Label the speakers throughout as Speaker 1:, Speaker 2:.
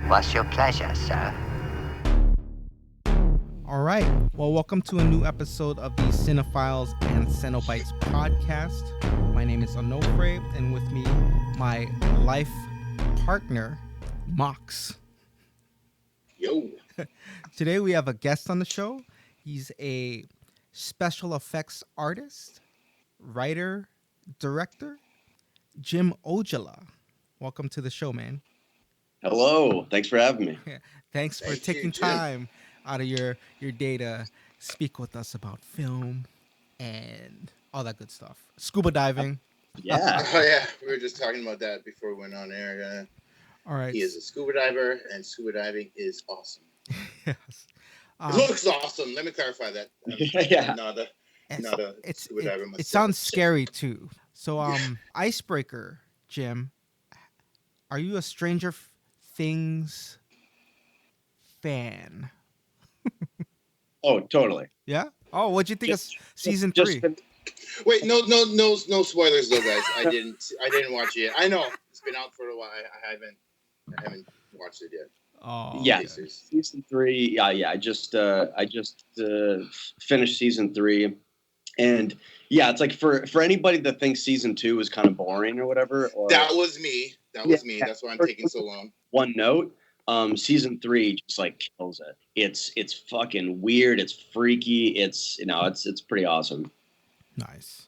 Speaker 1: What's your pleasure, sir?
Speaker 2: All right. Well, welcome to a new episode of the Cinephiles and Cenobites podcast. My name is Onofre, and with me, my life partner, Mox.
Speaker 3: Yo.
Speaker 2: Today we have a guest on the show. He's a special effects artist, writer, director, Jim Ojala. Welcome to the show, man.
Speaker 4: Hello. Thanks for having me.
Speaker 2: Thanks for taking time out of your day to speak with us about film and all that good stuff. Scuba diving.
Speaker 4: Yeah.
Speaker 3: Oh, yeah. We were just talking about that before we went on air.
Speaker 2: All right.
Speaker 3: He is a scuba diver, and scuba diving is awesome.
Speaker 2: Yes.
Speaker 3: It looks awesome. Let me clarify that.
Speaker 4: Yeah.
Speaker 3: Not a scuba diver myself.
Speaker 2: It sounds scary, too. So, Icebreaker, Jim, are you a Stranger Things fan?
Speaker 3: Oh, totally.
Speaker 2: Yeah? Oh, what'd you think of season 3?
Speaker 3: Wait, no spoilers though, guys. I didn't watch it yet. I know it's been out for a while. I haven't watched it yet.
Speaker 2: Oh,
Speaker 4: yeah,
Speaker 2: okay.
Speaker 4: season 3. Yeah. I just finished season 3, and yeah, it's like for anybody that thinks season 2 is kind of boring or whatever. Or,
Speaker 3: that was me. Me. That's why I'm taking so long.
Speaker 4: One note. Season 3 just like kills it. It's fucking weird. It's freaky. It's pretty awesome.
Speaker 2: Nice.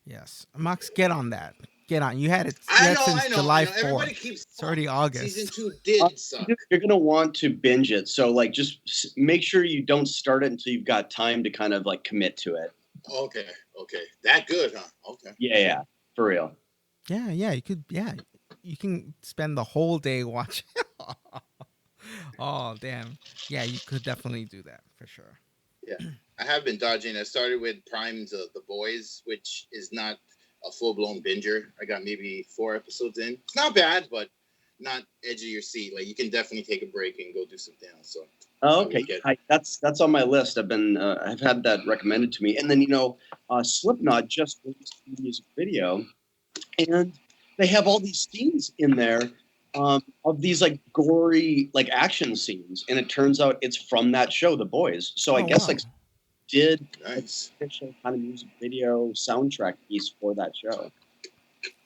Speaker 2: Yes. Max, get on that. Get on. You had it since July 4th.
Speaker 3: Everybody keeps
Speaker 2: it's already August.
Speaker 3: Season 2 did suck.
Speaker 4: You're going to want to binge it. So like just make sure you don't start it until you've got time to kind of like commit to it.
Speaker 3: Okay. That good, huh? Okay.
Speaker 4: Yeah. For real.
Speaker 2: Yeah. You can spend the whole day watching. Oh, damn. Yeah, you could definitely do that for sure.
Speaker 3: Yeah, I have been dodging. I started with Prime's The Boys, which is not a full-blown binger. I got maybe 4 episodes in. It's not bad, but not edge of your seat. Like, you can definitely take a break and go do something else. So.
Speaker 4: Okay, that's on my list. I've had that recommended to me, and then Slipknot just released a music video, and they have all these scenes in there. Of these like gory like action scenes, and it turns out it's from that show, The Boys. So I guess did
Speaker 3: nice
Speaker 4: official kind of music video soundtrack piece for that show.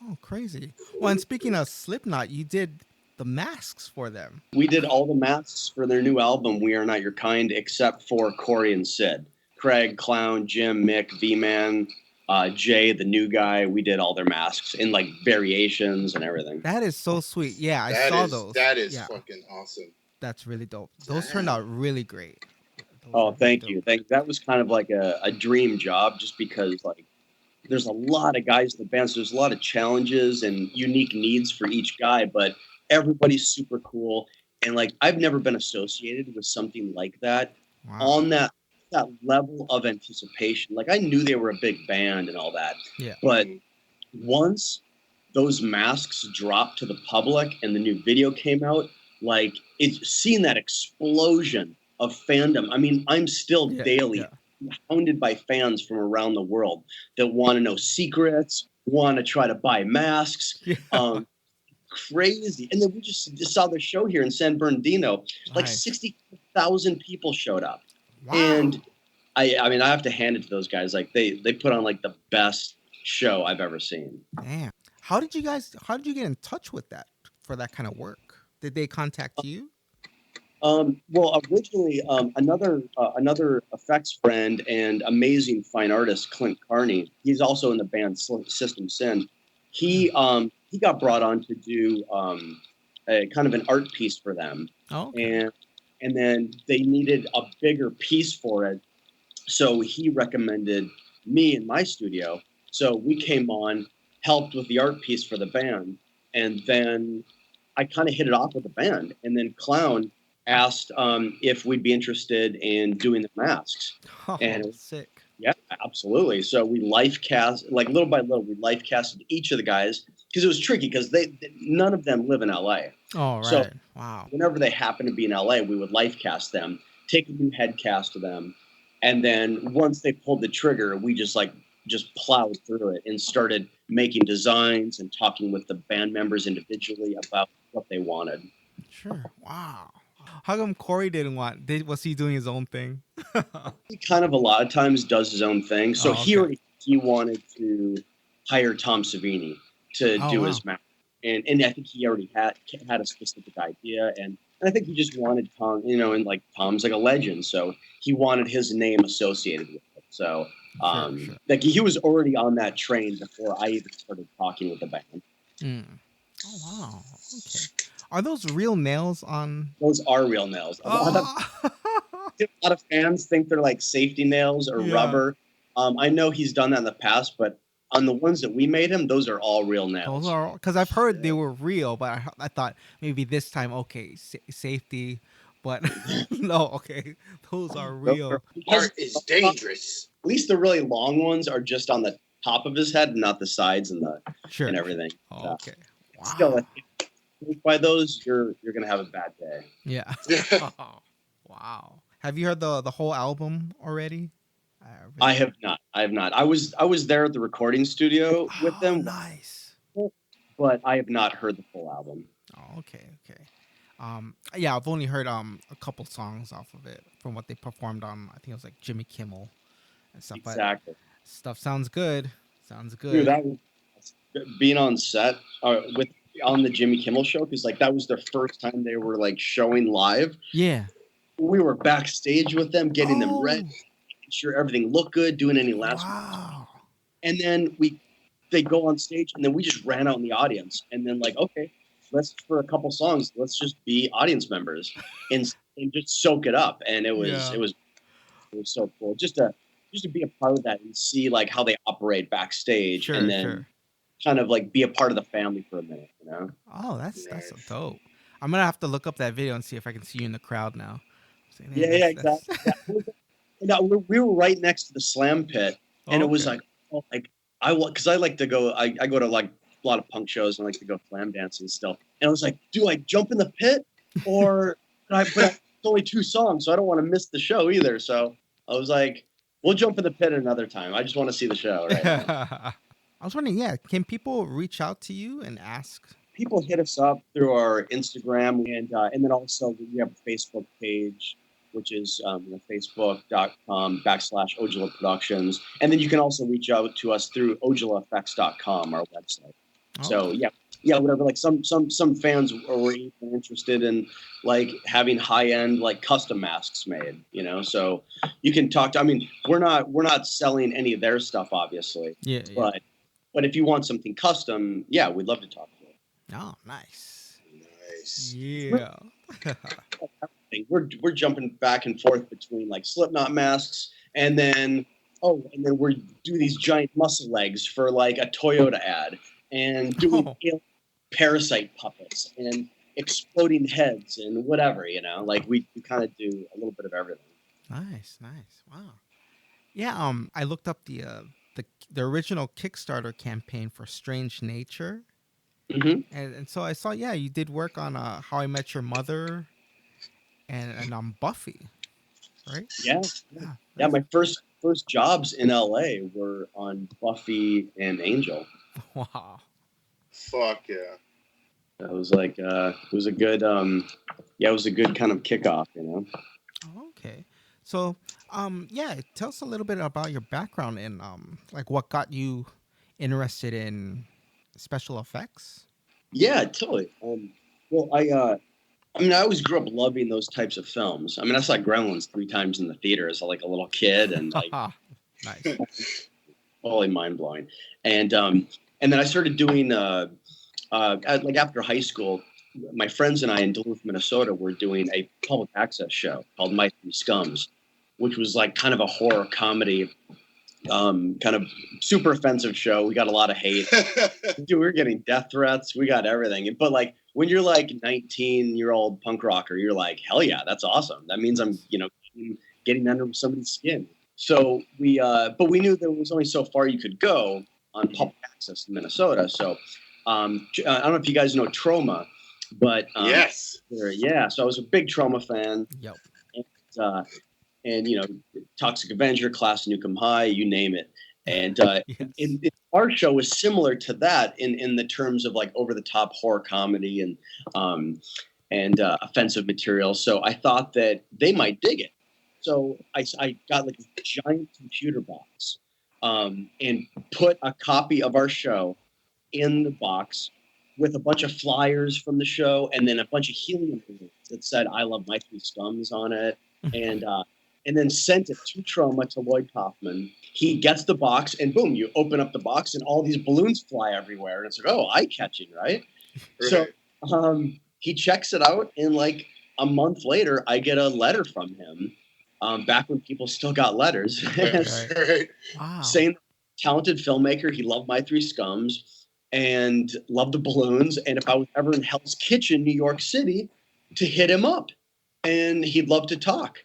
Speaker 2: Oh, crazy! Well, and speaking of Slipknot, you did the masks for them.
Speaker 4: We did all the masks for their new album, We Are Not Your Kind, except for Corey and Sid, Craig, Clown, Jim, Mick, V-Man. Jay, the new guy, we did all their masks in like variations and everything.
Speaker 2: That is so sweet. Yeah, I saw those.
Speaker 3: That is fucking awesome.
Speaker 2: That's really dope. Those turned out really great.
Speaker 4: Thank you. That was kind of like a dream job, just because like there's a lot of guys in the band, so there's a lot of challenges and unique needs for each guy, but everybody's super cool. And like I've never been associated with something like that.
Speaker 2: Wow.
Speaker 4: On that level of anticipation. Like I knew they were a big band and all that.
Speaker 2: Yeah.
Speaker 4: But once those masks dropped to the public and the new video came out, like it's seeing that explosion of fandom. I mean, I'm still daily hounded by fans from around the world that want to know secrets, want to try to buy masks.
Speaker 2: Yeah.
Speaker 4: Crazy. And then we just saw the show here in San Bernardino. Like 60,000 people showed up.
Speaker 2: Wow.
Speaker 4: And I mean, I have to hand it to those guys. Like they put on like the best show I've ever seen.
Speaker 2: Damn. How did you get in touch with that for that kind of work? Did they contact you?
Speaker 4: Well, originally, another effects friend and amazing fine artist, Clint Carney, he's also in the band System Sin. He got brought on to do a kind of an art piece for them.
Speaker 2: Oh, okay.
Speaker 4: And then they needed a bigger piece for it. So he recommended me in my studio. So we came on, helped with the art piece for the band. And then I kind of hit it off with the band. And then Clown asked if we'd be interested in doing the masks.
Speaker 2: Oh,
Speaker 4: and
Speaker 2: sick.
Speaker 4: Yeah, absolutely. So we life cast, like little by little, we life casted each of the guys because it was tricky because none of them live in LA.
Speaker 2: Oh, right.
Speaker 4: So
Speaker 2: wow.
Speaker 4: Whenever they happen to be in LA, we would life cast them, take a new head cast to them. And then once they pulled the trigger, we just plowed through it and started making designs and talking with the band members individually about what they wanted.
Speaker 2: Sure. Wow. How come Corey didn't want? Was he doing his own thing?
Speaker 4: He kind of a lot of times does his own thing. So
Speaker 2: Oh, okay.
Speaker 4: he wanted to hire Tom Savini to
Speaker 2: Oh,
Speaker 4: do
Speaker 2: wow.
Speaker 4: his map, and I think he already had a specific idea, and I think he just wanted Tom, and like Tom's like a legend, so he wanted his name associated with it. So
Speaker 2: Sure, sure.
Speaker 4: like he was already on that train before I even started talking with the band.
Speaker 2: Mm. Oh, wow. Okay. Are those real nails on?
Speaker 4: Those are real nails.
Speaker 2: Oh,
Speaker 4: A lot of fans think they're like safety nails or
Speaker 2: yeah.
Speaker 4: rubber. I know he's done that in the past, but on the ones that we made him, those are all real
Speaker 2: Those
Speaker 4: nails.
Speaker 2: are because I've heard they were real, but I thought maybe this time, okay, safety, but no, okay, those are
Speaker 4: Those are,
Speaker 2: real.
Speaker 3: Art is dangerous.
Speaker 4: at least the really long ones are just on the top of his head, not the sides
Speaker 2: Sure.
Speaker 4: and everything.
Speaker 2: Oh, okay.
Speaker 4: Still,
Speaker 2: Wow.
Speaker 4: if you by those, you're gonna have a bad day.
Speaker 2: Yeah. Wow. Have you heard the whole album already?
Speaker 4: I have not. I have not. I was there at the recording studio with
Speaker 2: Oh,
Speaker 4: them,
Speaker 2: nice.
Speaker 4: but I have not heard the full album.
Speaker 2: Oh, okay, okay. Yeah, I've only heard a couple songs off of it from what they performed on. I think it was like Jimmy Kimmel and stuff. But
Speaker 4: Exactly.
Speaker 2: stuff sounds good. Sounds
Speaker 4: Dude,
Speaker 2: good.
Speaker 4: that was being on set with on the Jimmy Kimmel show, because like that was their first time they were like showing live.
Speaker 2: Yeah.
Speaker 4: We were backstage with them, getting them ready,
Speaker 2: Oh,
Speaker 4: making sure everything looked good, doing any last minute,
Speaker 2: wow.
Speaker 4: and then they go on stage, and then we just ran out in the audience, and then like, okay, let's for a couple songs, let's just be audience members and just soak it up, and
Speaker 2: Yeah.
Speaker 4: it was so cool just to be a part of that and see like how they operate backstage,
Speaker 2: Sure,
Speaker 4: and then
Speaker 2: sure.
Speaker 4: kind of like be a part of the family for a minute, you know?
Speaker 2: Oh, that's so
Speaker 3: Nice.
Speaker 2: dope. I'm gonna have to look up that video and see if I can see you in the crowd now. Say, man,
Speaker 4: Yeah,
Speaker 2: that's
Speaker 4: exactly. Yeah. No, we were right next to the slam pit, and it was
Speaker 2: okay.
Speaker 4: like, oh, like because I like to go, I go to like a lot of punk shows and I like to go slam dancing still. And I was like, do I jump in the pit or? But it's only 2 songs, so I don't want to miss the show either. So I was like, we'll jump in the pit another time. I just want to see the show right now.
Speaker 2: I was wondering, yeah, can people reach out to you and ask?
Speaker 4: People hit us up through our Instagram, and then also we have a Facebook page, which is facebook.com/ Ojala Productions. And then you can also reach out to us through OjalaEffects.com, our website. So
Speaker 2: Okay.
Speaker 4: yeah, whatever. Like some fans were even interested in like having high end like custom masks made, So you can talk to. I mean, we're not selling any of their stuff, obviously,
Speaker 2: Yeah, yeah.
Speaker 4: but if you want something custom, yeah, we'd love to talk to you.
Speaker 2: Oh, nice.
Speaker 3: Nice.
Speaker 2: Yeah.
Speaker 4: We're jumping back and forth between like Slipknot masks, and then we do these giant muscle legs for like a Toyota ad, and doing parasite puppets and exploding heads and whatever, like we kind of do a little bit of everything.
Speaker 2: Nice, nice. Wow. Yeah, I looked up the original Kickstarter campaign for Strange Nature.
Speaker 4: Mm-hmm.
Speaker 2: And so I saw, yeah, you did work on How I Met Your Mother and Buffy, right?
Speaker 4: Yeah. My first jobs in LA were on Buffy and Angel.
Speaker 2: Wow.
Speaker 3: Fuck yeah.
Speaker 4: That was like it was a good it was a good kind of kickoff,
Speaker 2: Okay. So, yeah, tell us a little bit about your background and like what got you interested in special effects.
Speaker 4: Yeah, totally. Well, I always grew up loving those types of films. I mean, I saw Gremlins 3 times in the theater as like a little kid, and like
Speaker 2: Nice.
Speaker 4: totally mind blowing. And then I started doing like after high school, my friends and I in Duluth, Minnesota, were doing a public access show called My Three Scums, which was like kind of a horror comedy, kind of super offensive show. We got a lot of hate. Dude, we were getting death threats. We got everything. But like when you're like 19-year-old punk rocker, you're like, hell yeah, that's awesome. That means I'm, getting under somebody's skin. So but we knew there was only so far you could go on public access in Minnesota. So I don't know if you guys know Troma, but
Speaker 3: yes.
Speaker 4: Yeah. So I was a big Troma fan.
Speaker 2: Yep.
Speaker 4: And Toxic Avenger, Class Nukem High, you name it. And
Speaker 2: Yes.
Speaker 4: our show was similar to that in the terms of like over the top horror comedy, and offensive material. So I thought that they might dig it. So I got like a giant computer box and put a copy of our show in the box with a bunch of flyers from the show and then a bunch of helium balloons that said "I love my three scums" on it, and then sent it to Troma, to Lloyd Kaufman. He gets the box, and boom, you open up the box, and all these balloons fly everywhere, and it's like, oh, eye-catching, right? So he checks it out, and like a month later, I get a letter from him. Back when people still got letters,
Speaker 2: Right. Wow.
Speaker 4: saying talented filmmaker, he loved My Three Scums and loved the balloons, and if I was ever in Hell's Kitchen, New York City, to hit him up, and he'd love to talk.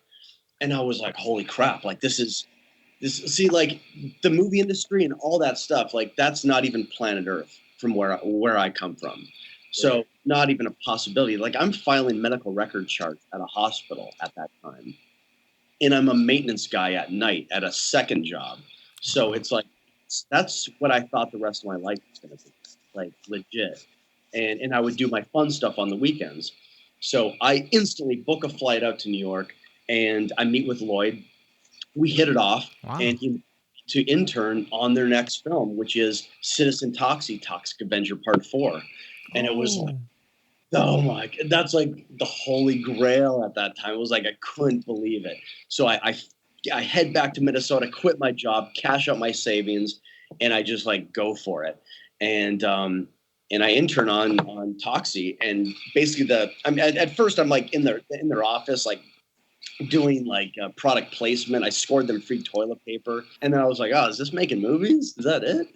Speaker 4: And I was like, holy crap, like this, see, like the movie industry and all that stuff, like that's not even planet Earth from where I come from. So not even a possibility. Like I'm filing medical record charts at a hospital at that time. And I'm a maintenance guy at night at a second job. So it's like, that's what I thought the rest of my life was going to be, like legit. And I would do my fun stuff on the weekends. So I instantly book a flight out to New York and I meet with Lloyd. We hit it off and he to intern on their next film, which is Citizen Toxic Avenger Part 4. And it was like, oh my, that's like the holy grail at that time. It was like, I couldn't believe it. So I head back to Minnesota, quit my job, cash out my savings, and I just like go for it. And I intern on Toxie, and basically at first I'm like in their office, like doing like product placement. I scored them free toilet paper, and then I was like, oh, is this making movies? Is that it?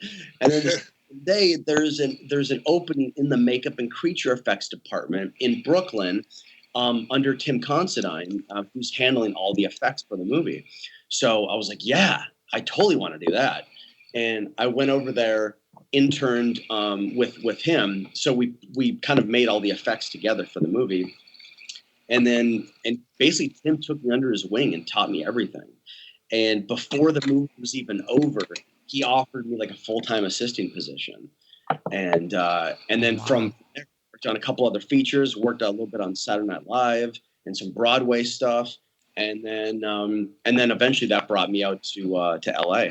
Speaker 4: And then today there's an opening in the makeup and creature effects department in Brooklyn under Tim Considine, who's handling all the effects for the movie. So I was like, yeah, I totally want to do that. And I went over there, interned with him. So we kind of made all the effects together for the movie. And basically Tim took me under his wing and taught me everything. And before the movie was even over, he offered me like a full-time assisting position. And then from there, worked on a couple other features, worked a little bit on Saturday Night Live and some Broadway stuff. And then eventually that brought me out to LA.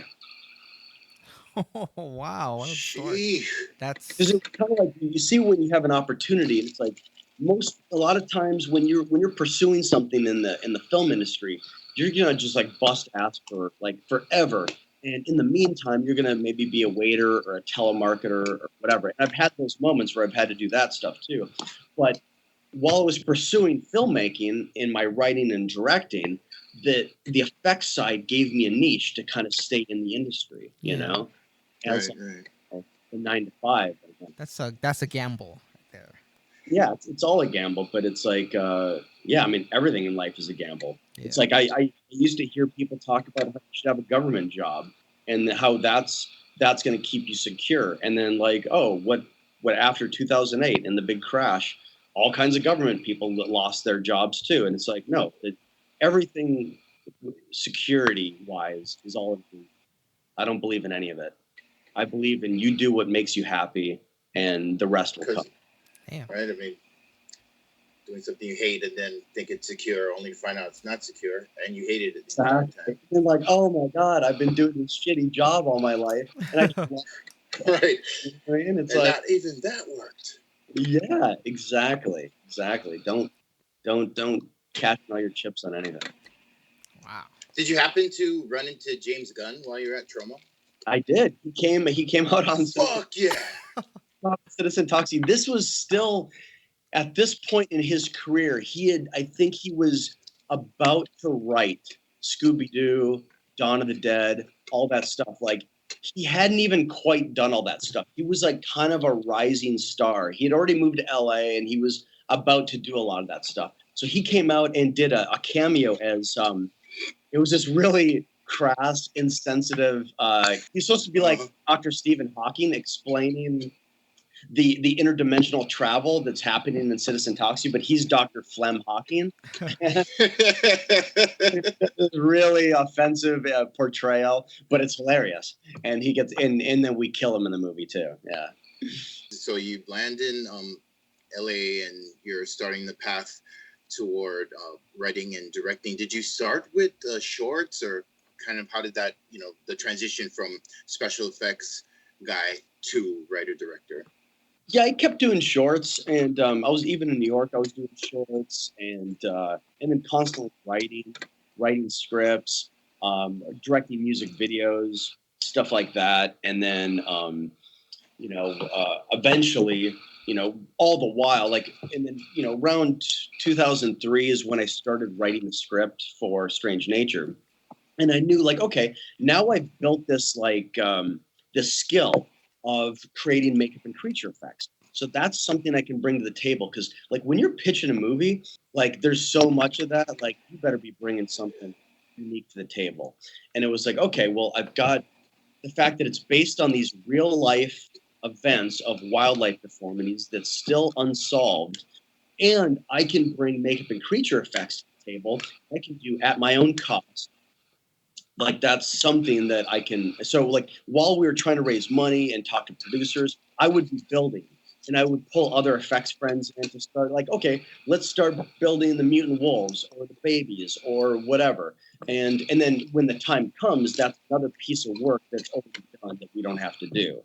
Speaker 2: Oh, wow. What a story. That's
Speaker 4: because it's kind of like you see when you have an opportunity, and it's like a lot of times when you're pursuing something in the film industry, you're gonna just like bust ass for like forever. And in the meantime, you're gonna maybe be a waiter or a telemarketer or whatever. And I've had those moments where I've had to do that stuff too. But while I was pursuing filmmaking in my writing and directing, the effects side gave me a niche to kind of stay in the industry, you know, as the 9 to 5.
Speaker 2: That's a gamble right there.
Speaker 4: Yeah, it's all a gamble, but it's like, I mean, everything in life is a gamble. Yeah. It's like I used to hear people talk about how you should have a government job and how that's going to keep you secure. And then like, oh, what after 2008 and the big crash, all kinds of government people lost their jobs too. And it's like, no, everything security wise is all. I don't believe in any of it. I believe in you do what makes you happy, and the rest will come.
Speaker 2: Damn.
Speaker 3: Right? I mean, doing something you hate and then think it's secure, only to find out it's not secure, and you hated it the entire time.
Speaker 4: You're like, oh my God, I've been doing this shitty job all my life, and I just
Speaker 3: right.
Speaker 4: And it's
Speaker 3: and
Speaker 4: like,
Speaker 3: not even that worked.
Speaker 4: Yeah, exactly. Don't cash all your chips on anything.
Speaker 2: Wow.
Speaker 3: Did you happen to run into James Gunn while you were at Troma?
Speaker 4: I did. He came out on
Speaker 3: Fuck yeah.
Speaker 4: Citizen Toxic. This was still at this point in his career. I think he was about to write Scooby-Doo, Dawn of the Dead, all that stuff. Like he hadn't even quite done all that stuff. He was like kind of a rising star. He had already moved to LA and he was about to do a lot of that stuff. So he came out and did a cameo as it was this really crass, insensitive. He's supposed to be like Dr. Stephen Hawking explaining the interdimensional travel that's happening in Citizen Toxic, but he's Dr. Flem Hawking. Really offensive portrayal, but it's hilarious. And he gets and then we kill him in the movie too. Yeah.
Speaker 3: So you land in LA and you're starting the path toward writing and directing, did you start with shorts, or kind of how did that, the transition from special effects guy to writer director?
Speaker 4: Yeah, I kept doing shorts, and I was even in New York. I was doing shorts, and then constantly writing scripts, directing music videos, stuff like that, and then eventually, all the while, and then around 2003 is when I started writing the script for Strange Nature, and I knew okay, now I've built this this skill of creating makeup and creature effects. So that's something I can bring to the table, because when you're pitching a movie, there's so much of that, you better be bringing something unique to the table. And it was okay, well, I've got the fact that it's based on these real life events of wildlife deformities that's still unsolved, and I can bring makeup and creature effects to the table. I can do at my own cost. That's something that I can. So while we were trying to raise money and talk to producers, I would be building, and I would pull other effects friends in to start okay, let's start building the mutant wolves or the babies or whatever. And then when the time comes, that's another piece of work that's already done that we don't have to do.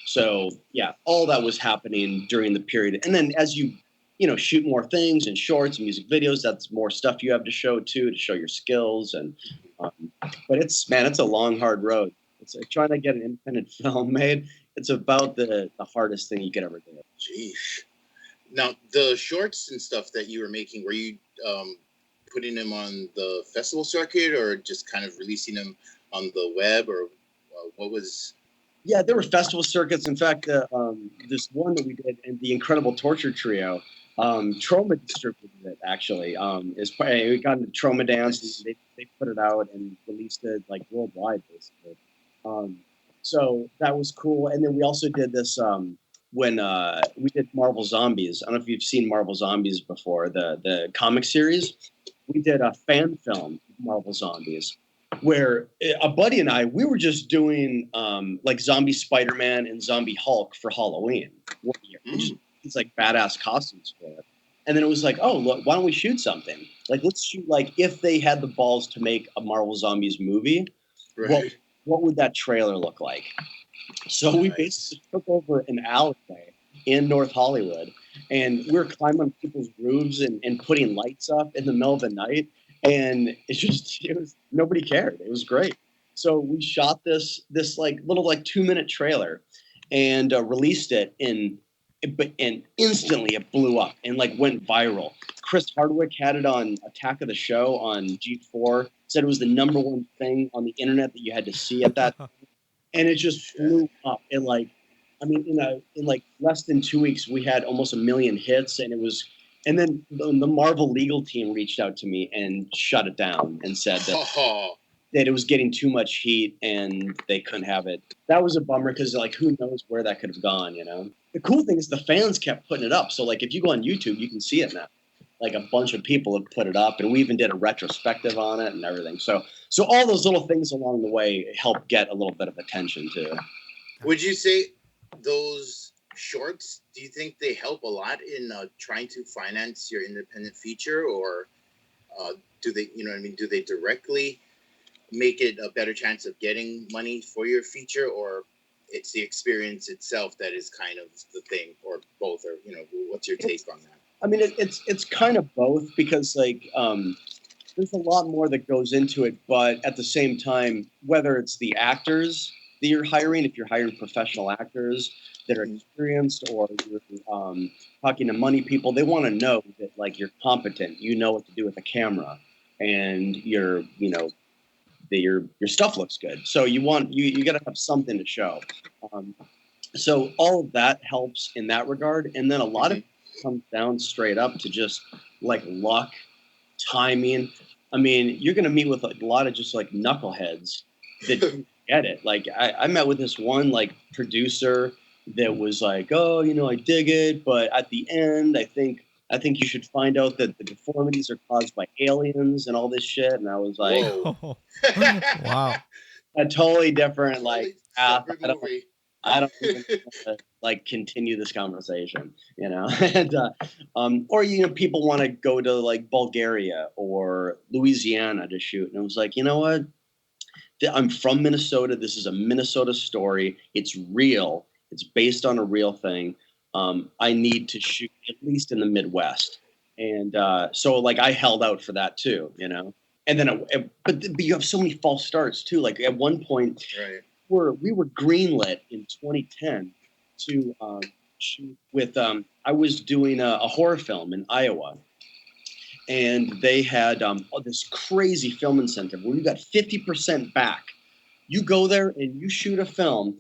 Speaker 4: So yeah, all that was happening during the period. And then as you shoot more things and shorts and music videos, that's more stuff you have to show too, to show your skills. And but it's a long, hard road. It's like trying to get an independent film made. It's about the hardest thing you could ever do.
Speaker 3: Jeez. Now, the shorts and stuff that you were making, were you putting them on the festival circuit, or just kind of releasing them on the web, or what was?
Speaker 4: Yeah, there were festival circuits. In fact, this one that we did, and the Incredible Torture Trio, Troma distributed it, actually. We got into Troma Dance. They put it out and released it worldwide, basically. So that was cool. And then we also did this when we did Marvel Zombies. I don't know if you've seen Marvel Zombies before, the comic series. We did a fan film, Marvel Zombies, where a buddy and I, we were just doing Zombie Spider-Man and Zombie Hulk for Halloween one year. It's badass costumes for it. And then it was oh, look, why don't we shoot something? Let's shoot if they had the balls to make a Marvel Zombies movie, right. What would that trailer look like? So we basically took over an alleyway in North Hollywood, and we were climbing on people's roofs and putting lights up in the middle of the night. And it was nobody cared. It was great. So we shot this little 2-minute trailer and released it and instantly it blew up and went viral. Chris Hardwick had it on Attack of the Show on G4, said it was the number one thing on the internet that you had to see at that time. And it just flew up. And in less than 2 weeks, we had almost 1 million hits, and then the Marvel legal team reached out to me and shut it down and said that it was getting too much heat and they couldn't have it. That was a bummer, because who knows where that could have gone, The cool thing is the fans kept putting it up. So if you go on YouTube, you can see it now. A bunch of people have put it up, and we even did a retrospective on it and everything. So all those little things along the way help get a little bit of attention too.
Speaker 3: Would you say those shorts, do you think they help a lot in trying to finance your independent feature, or do they, do they directly make it a better chance of getting money for your feature, or it's the experience itself that is kind of the thing, or both, or what's your take on that?
Speaker 4: I mean, it's kind of both, because there's a lot more that goes into it, but at the same time, whether it's the actors that you're hiring, if you're hiring professional actors that are experienced, or you're talking to money people, they want to know that you're competent, you know what to do with a camera, and your stuff looks good. So you got to have something to show. So all of that helps in that regard, and then a lot of it comes down straight up to just luck, timing. I mean, you're going to meet with a lot of just knuckleheads that don't get it. I met with this one producer that was oh, I dig it, but at the end, I think you should find out that the deformities are caused by aliens and all this shit. And I was
Speaker 2: wow,
Speaker 4: a totally different path. I don't even want to like continue this conversation, you know. And or you know, people want to go to like Bulgaria or Louisiana to shoot, and I was like, you know what? I'm from Minnesota. This is a Minnesota story. It's real. It's based on a real thing. I need to shoot at least in the Midwest, and so like I held out for that too, you know. And then, but you have so many false starts too. Like at one point,
Speaker 3: Right.
Speaker 4: we were greenlit in 2010 to shoot with. I was doing a horror film in Iowa, and they had this crazy film incentive where you got 50% back. You go there and you shoot a film.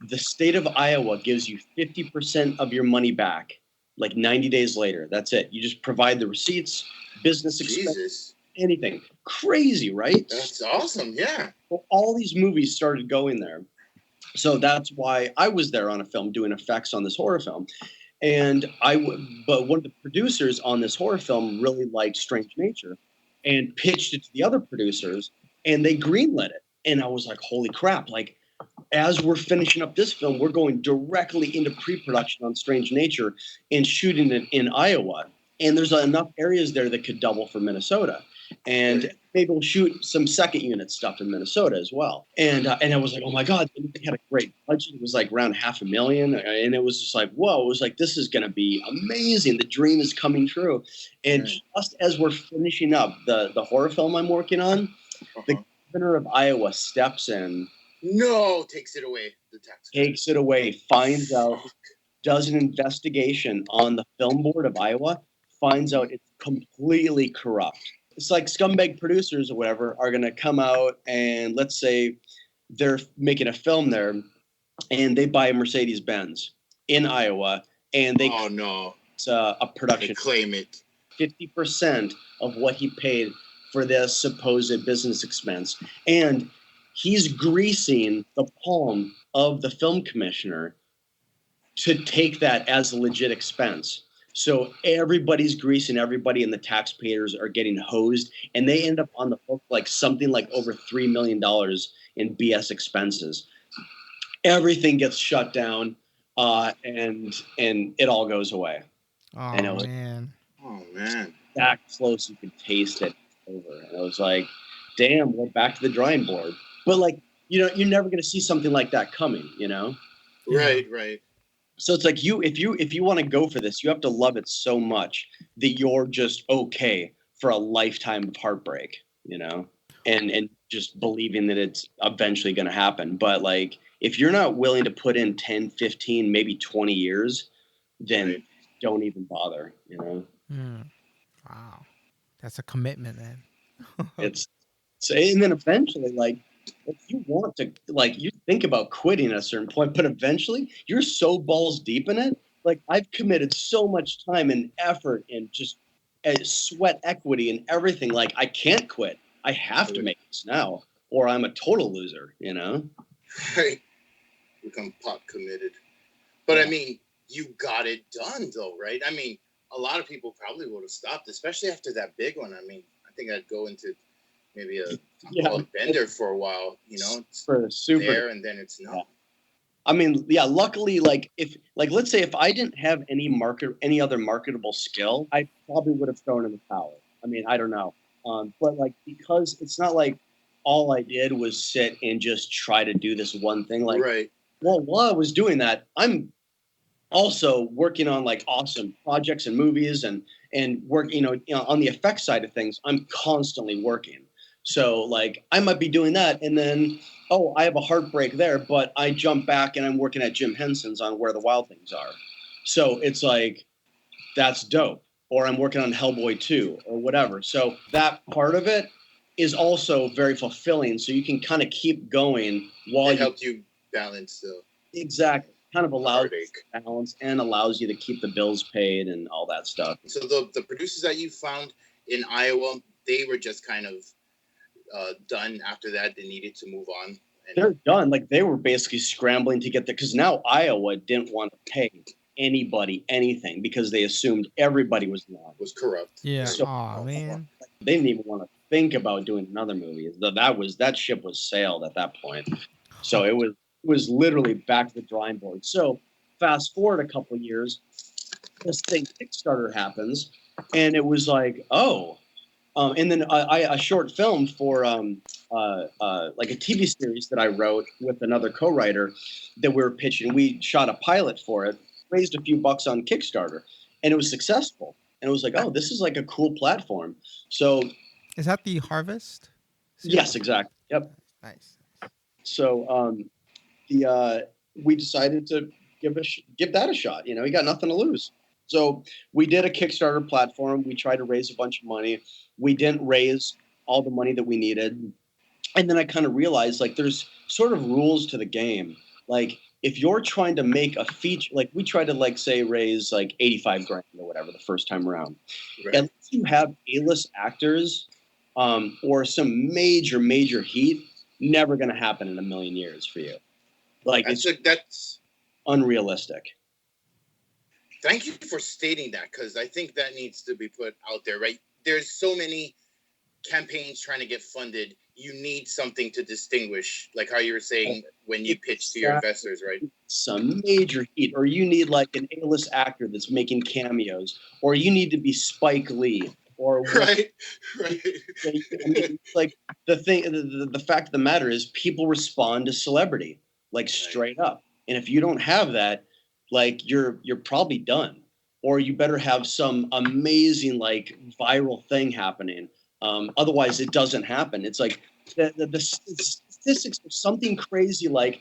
Speaker 4: The state of Iowa gives you 50% of your money back, like 90 days later. That's it. You just provide the receipts, business expense,
Speaker 3: Jesus.
Speaker 4: anything. Crazy, right?
Speaker 3: That's awesome. Yeah.
Speaker 4: Well, all these movies started going there. So that's why I was there on a film doing effects on this horror film. And but one of the producers on this horror film really liked Strange Nature and pitched it to the other producers, and they greenlit it. And I was like, holy crap, like as we're finishing up this film, we're going directly into pre-production on Strange Nature and shooting it in Iowa. And there's enough areas there that could double for Minnesota. And maybe we'll shoot some second unit stuff in Minnesota as well. And I was like, oh my God, they had a great budget. It was like around $500,000. And it was just like, whoa, it was like, this is going to be amazing. The dream is coming true. And just as we're finishing up the horror film I'm working on, the governor of Iowa steps in.
Speaker 3: No, takes it away. The tax
Speaker 4: takes it away, finds out, does an investigation on the film board of Iowa, finds out it's completely corrupt. It's like scumbag producers or whatever are going to come out and let's say they're making a film there and they buy a Mercedes-Benz in Iowa and they it's a production.
Speaker 3: They claim it.
Speaker 4: 50% of what he paid for this supposed business expense. And he's greasing the palm of the film commissioner to take that as a legit expense. So everybody's greasing everybody and the taxpayers are getting hosed and they end up on the hook like something like over $3 million in BS expenses. Everything gets shut down and it all goes away.
Speaker 2: Oh,
Speaker 4: and it was,
Speaker 2: man.
Speaker 3: Oh, man.
Speaker 4: That close you could taste it over. And I was like, damn, we're back to the drawing board. But like, you know, you're never going to see something like that coming, you know?
Speaker 3: Right, right.
Speaker 4: So it's like if you want to go for this, you have to love it so much that you're just okay for a lifetime of heartbreak, you know, and just believing that it's eventually going to happen. But like, if you're not willing to put in 10, 15, maybe 20 years, then don't even bother, you know?
Speaker 2: Wow. That's a commitment, man.
Speaker 4: And then eventually, like, if you want to, like, you think about quitting at a certain point, but eventually you're so balls deep in it. Like, I've committed so much time and effort and just sweat equity and everything. Like, I can't quit. I have to make this now or I'm a total loser, you know?
Speaker 3: Right. Become pot committed. But I mean, you got it done though, right? I mean, a lot of people probably would have stopped, especially after that big one. I mean, I think I'd go into maybe a bender for a while, you know, it's
Speaker 4: for super
Speaker 3: there and then it's not.
Speaker 4: Yeah. I mean, luckily, like let's say if I didn't have any other marketable skill, I probably would have thrown in the towel. I mean, I don't know. But like, because it's not like all I did was sit and just try to do this one thing. Like, well, while I was doing that, I'm also working on like awesome projects and movies and work, you know, on the effects side of things, I'm constantly working. So like I might be doing that and then, oh, I have a heartbreak there, but I jump back and I'm working at Jim Henson's on Where the Wild Things Are. So it's like, that's dope. Or I'm working on Hellboy 2 or whatever. So that part of it is also very fulfilling. So you can kind of keep going while
Speaker 3: it helps you balance the
Speaker 4: exactly. Kind of allows balance and allows you to keep the bills paid and all that stuff.
Speaker 3: So the producers that you found in Iowa, they were just kind of done after that. They needed to move on. And
Speaker 4: they're done. Like they were basically scrambling to get there because now Iowa didn't want to pay anybody anything because they assumed everybody was
Speaker 3: corrupt.
Speaker 2: Yeah.
Speaker 4: So,
Speaker 2: man.
Speaker 4: They didn't even want to think about doing another movie. That ship was sailed at that point. So it was was literally back to the drawing board. So fast forward a couple of years, this thing Kickstarter happens, and it was like, oh, and then a short film for like a TV series that I wrote with another co-writer that we were pitching. We shot a pilot for it, raised a few bucks on Kickstarter, and it was successful. And it was like, oh, this is like a cool platform. So
Speaker 2: Is that the Harvest series?
Speaker 4: yes, exactly. Yep.
Speaker 2: Nice.
Speaker 4: So the we decided to give that a shot. You know, we got nothing to lose. So we did a Kickstarter platform. We tried to raise a bunch of money. We didn't raise all the money that we needed. And then I kind of realized like there's sort of rules to the game. Like if you're trying to make a feature, like we tried to like say raise like 85 grand or whatever the first time around.
Speaker 3: Right.
Speaker 4: Unless you have A-list actors or some major heat, never going to happen in a million years for you. Like
Speaker 3: that's
Speaker 4: unrealistic.
Speaker 3: Thank you for stating that, because I think that needs to be put out there, right? There's so many campaigns trying to get funded. You need something to distinguish, like how you were saying when you pitch to your investors, right?
Speaker 4: Some major heat, or you need like an A-list actor that's making cameos, or you need to be Spike Lee, or
Speaker 3: right.
Speaker 4: I mean, like the fact of the matter is people respond to celebrity, like straight up. And if you don't have that, like you're probably done, or you better have some amazing like viral thing happening. Otherwise, it doesn't happen. It's like the statistics are something crazy like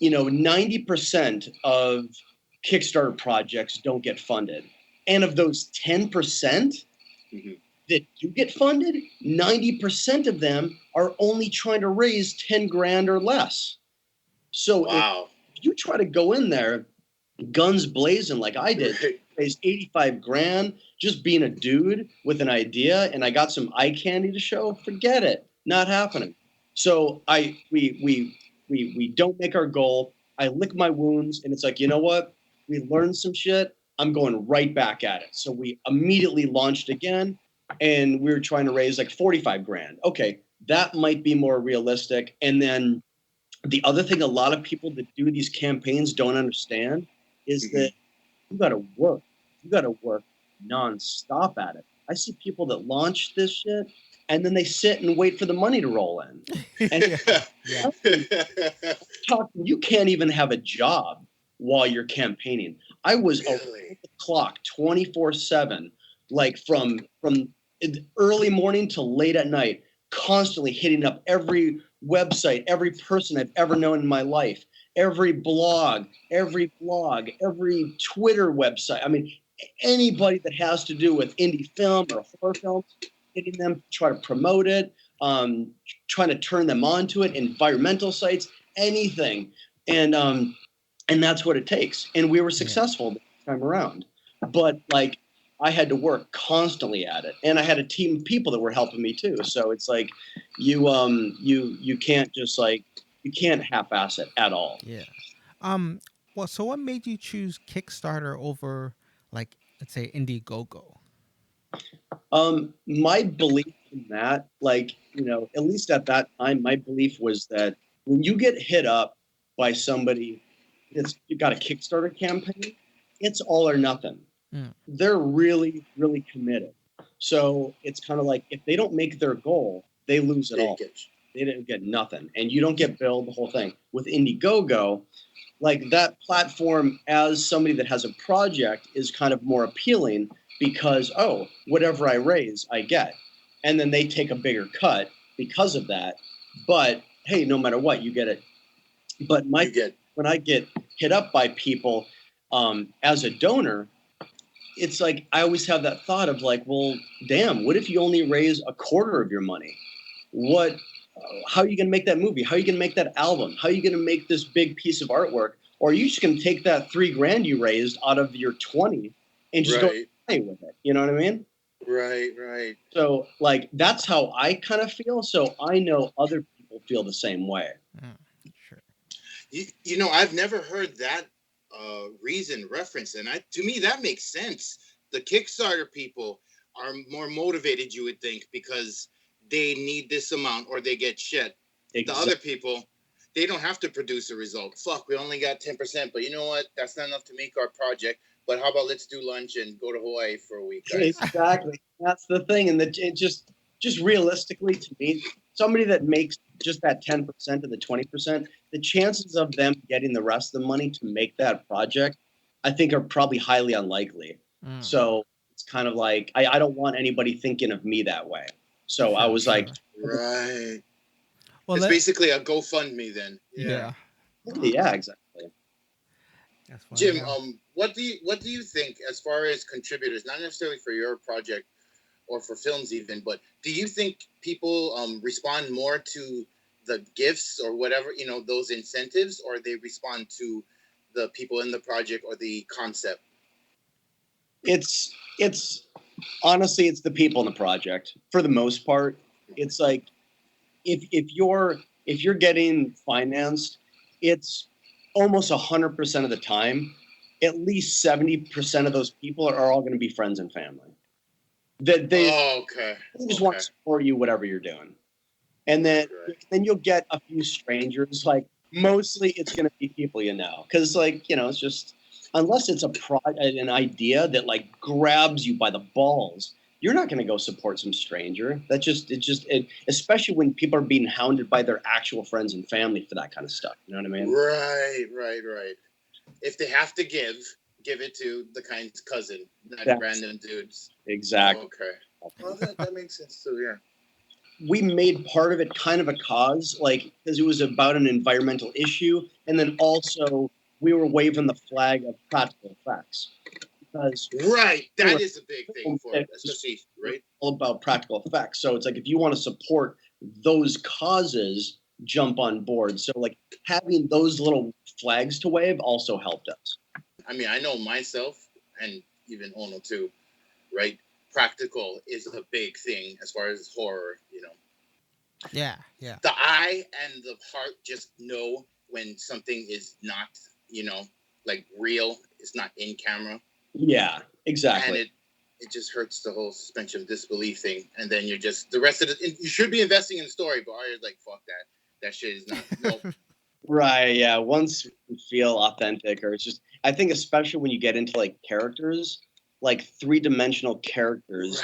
Speaker 4: 90% of Kickstarter projects don't get funded, and of those 10%. Mm-hmm. That do get funded, 90% of them are only trying to raise 10 grand or less. So
Speaker 3: wow.
Speaker 4: If you try to go in there guns blazing like I did, raise 85 grand just being a dude with an idea, and I got some eye candy to show, forget it. Not happening. So we don't make our goal. I lick my wounds, and it's like, you know what? We learned some shit. I'm going right back at it. So we immediately launched again, and we were trying to raise like 45 grand. Okay, that might be more realistic. And then the other thing a lot of people that do these campaigns don't understand is that you got to work. You got to work nonstop at it. I see people that launch this shit and then they sit and wait for the money to roll in. And you can't even have a job while you're campaigning. I was around the clock 24/7, like from early morning till late at night, constantly hitting up every website, every person I've ever known in my life, every blog, every Twitter website. I mean, anybody that has to do with indie film or horror films, hitting them to try to promote it, trying to turn them onto it, environmental sites, anything. And that's what it takes. And we were successful this time around. But like, I had to work constantly at it, and I had a team of people that were helping me too. So it's like you can't just like you can't half-ass it at all.
Speaker 2: Yeah. Well, so what made you choose Kickstarter over, like, let's say Indiegogo?
Speaker 4: My belief in that, like, at least at that time, my belief was that when you get hit up by somebody that's got a Kickstarter campaign, it's all or nothing. They're really, really committed. So it's kind of like if they don't make their goal, they lose it all. They didn't get nothing. And you don't get billed the whole thing. With Indiegogo, like that platform as somebody that has a project is kind of more appealing because, whatever I raise, I get. And then they take a bigger cut because of that. But hey, no matter what, you get it. But when I get hit up by people as a donor, it's like I always have that thought of like, well, damn, what if you only raise a quarter of your money? How are you going to make that movie? How are you going to make that album? How are you going to make this big piece of artwork? Or are you just going to take that $3 grand you raised out of your 20 and just go play with it? You know what I mean?
Speaker 3: Right.
Speaker 4: So like, that's how I kind of feel. So I know other people feel the same way.
Speaker 3: Sure. I've never heard that reason reference, and to me that makes sense. The Kickstarter people are more motivated, you would think, because they need this amount or they get shit. Exactly. The other people, they don't have to produce a result. Fuck, we only got 10%, but you know what? That's not enough to make our project. But how about let's do lunch and go to Hawaii for a week, guys?
Speaker 4: Exactly. That's the thing. And it just realistically to me, somebody that makes just that 10% of the 20%, the chances of them getting the rest of the money to make that project, I think are probably highly unlikely. So it's kind of like, I don't want anybody thinking of me that way. So I was like,
Speaker 3: right.
Speaker 2: Well,
Speaker 3: It's basically a GoFundMe then.
Speaker 2: Yeah.
Speaker 4: Yeah, exactly.
Speaker 2: That's fine,
Speaker 3: Jim,
Speaker 2: yeah.
Speaker 3: what do you think as far as contributors, not necessarily for your project or for films even, but do you think people respond more to the gifts or whatever, you know, those incentives, or they respond to the people in the project or the concept?
Speaker 4: It's honestly, it's the people in the project for the most part. It's like if you're getting financed, it's almost 100% of the time, at least 70% of those people are all going to be friends and family. That they just want to support you, whatever you're doing. And then you'll get a few strangers. Like mostly, it's going to be people you know, because like it's just unless it's an idea that like grabs you by the balls, you're not going to go support some stranger. Especially when people are being hounded by their actual friends and family for that kind of stuff. You know what I mean?
Speaker 3: Right. If they have to give it to the kind cousin, not random dudes.
Speaker 4: Exactly.
Speaker 3: Okay. Well, that makes sense too. Yeah.
Speaker 4: We made part of it kind of a cause, like because it was about an environmental issue, and then also we were waving the flag of practical effects. Because
Speaker 3: that is a big thing for it, especially
Speaker 4: all about practical effects. So it's like if you want to support those causes, jump on board. So like having those little flags to wave also helped us.
Speaker 3: I mean, I know myself, and even Ono too, right? Practical is a big thing as far as horror, you know.
Speaker 2: Yeah.
Speaker 3: The eye and the heart just know when something is not, you know, like real. It's not in camera.
Speaker 4: Yeah, exactly.
Speaker 3: And it just hurts the whole suspension of disbelief thing. And then you're just the rest of it. You should be investing in the story, but you're like, fuck that. That shit is not. Nope.
Speaker 4: Right. Yeah. Once you feel authentic, or it's just, I think, especially when you get into like characters, like 3-dimensional characters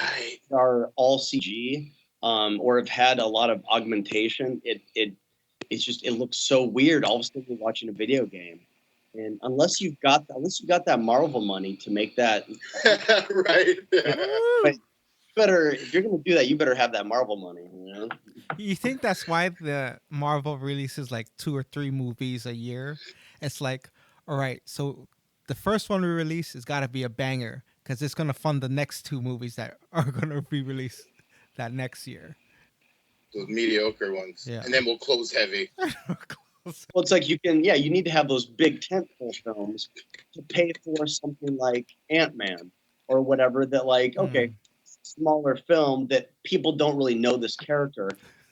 Speaker 4: are all CG, or have had a lot of augmentation. It looks so weird. All of a sudden, you're watching a video game. And unless you've got that Marvel money to make that,
Speaker 3: right?
Speaker 4: But if you're going to do that, you better have that Marvel money. You know?
Speaker 2: You think that's why the Marvel releases like 2 or 3 movies a year? It's like, all right, so the first one we release has got to be a banger because it's going to fund the next 2 movies that are going to be released that next year.
Speaker 3: Those mediocre ones, and then we'll close heavy.
Speaker 4: Well, it's like you need to have those big tentpole films to pay for something like Ant-Man or whatever that like, okay, smaller film that people don't really know this character,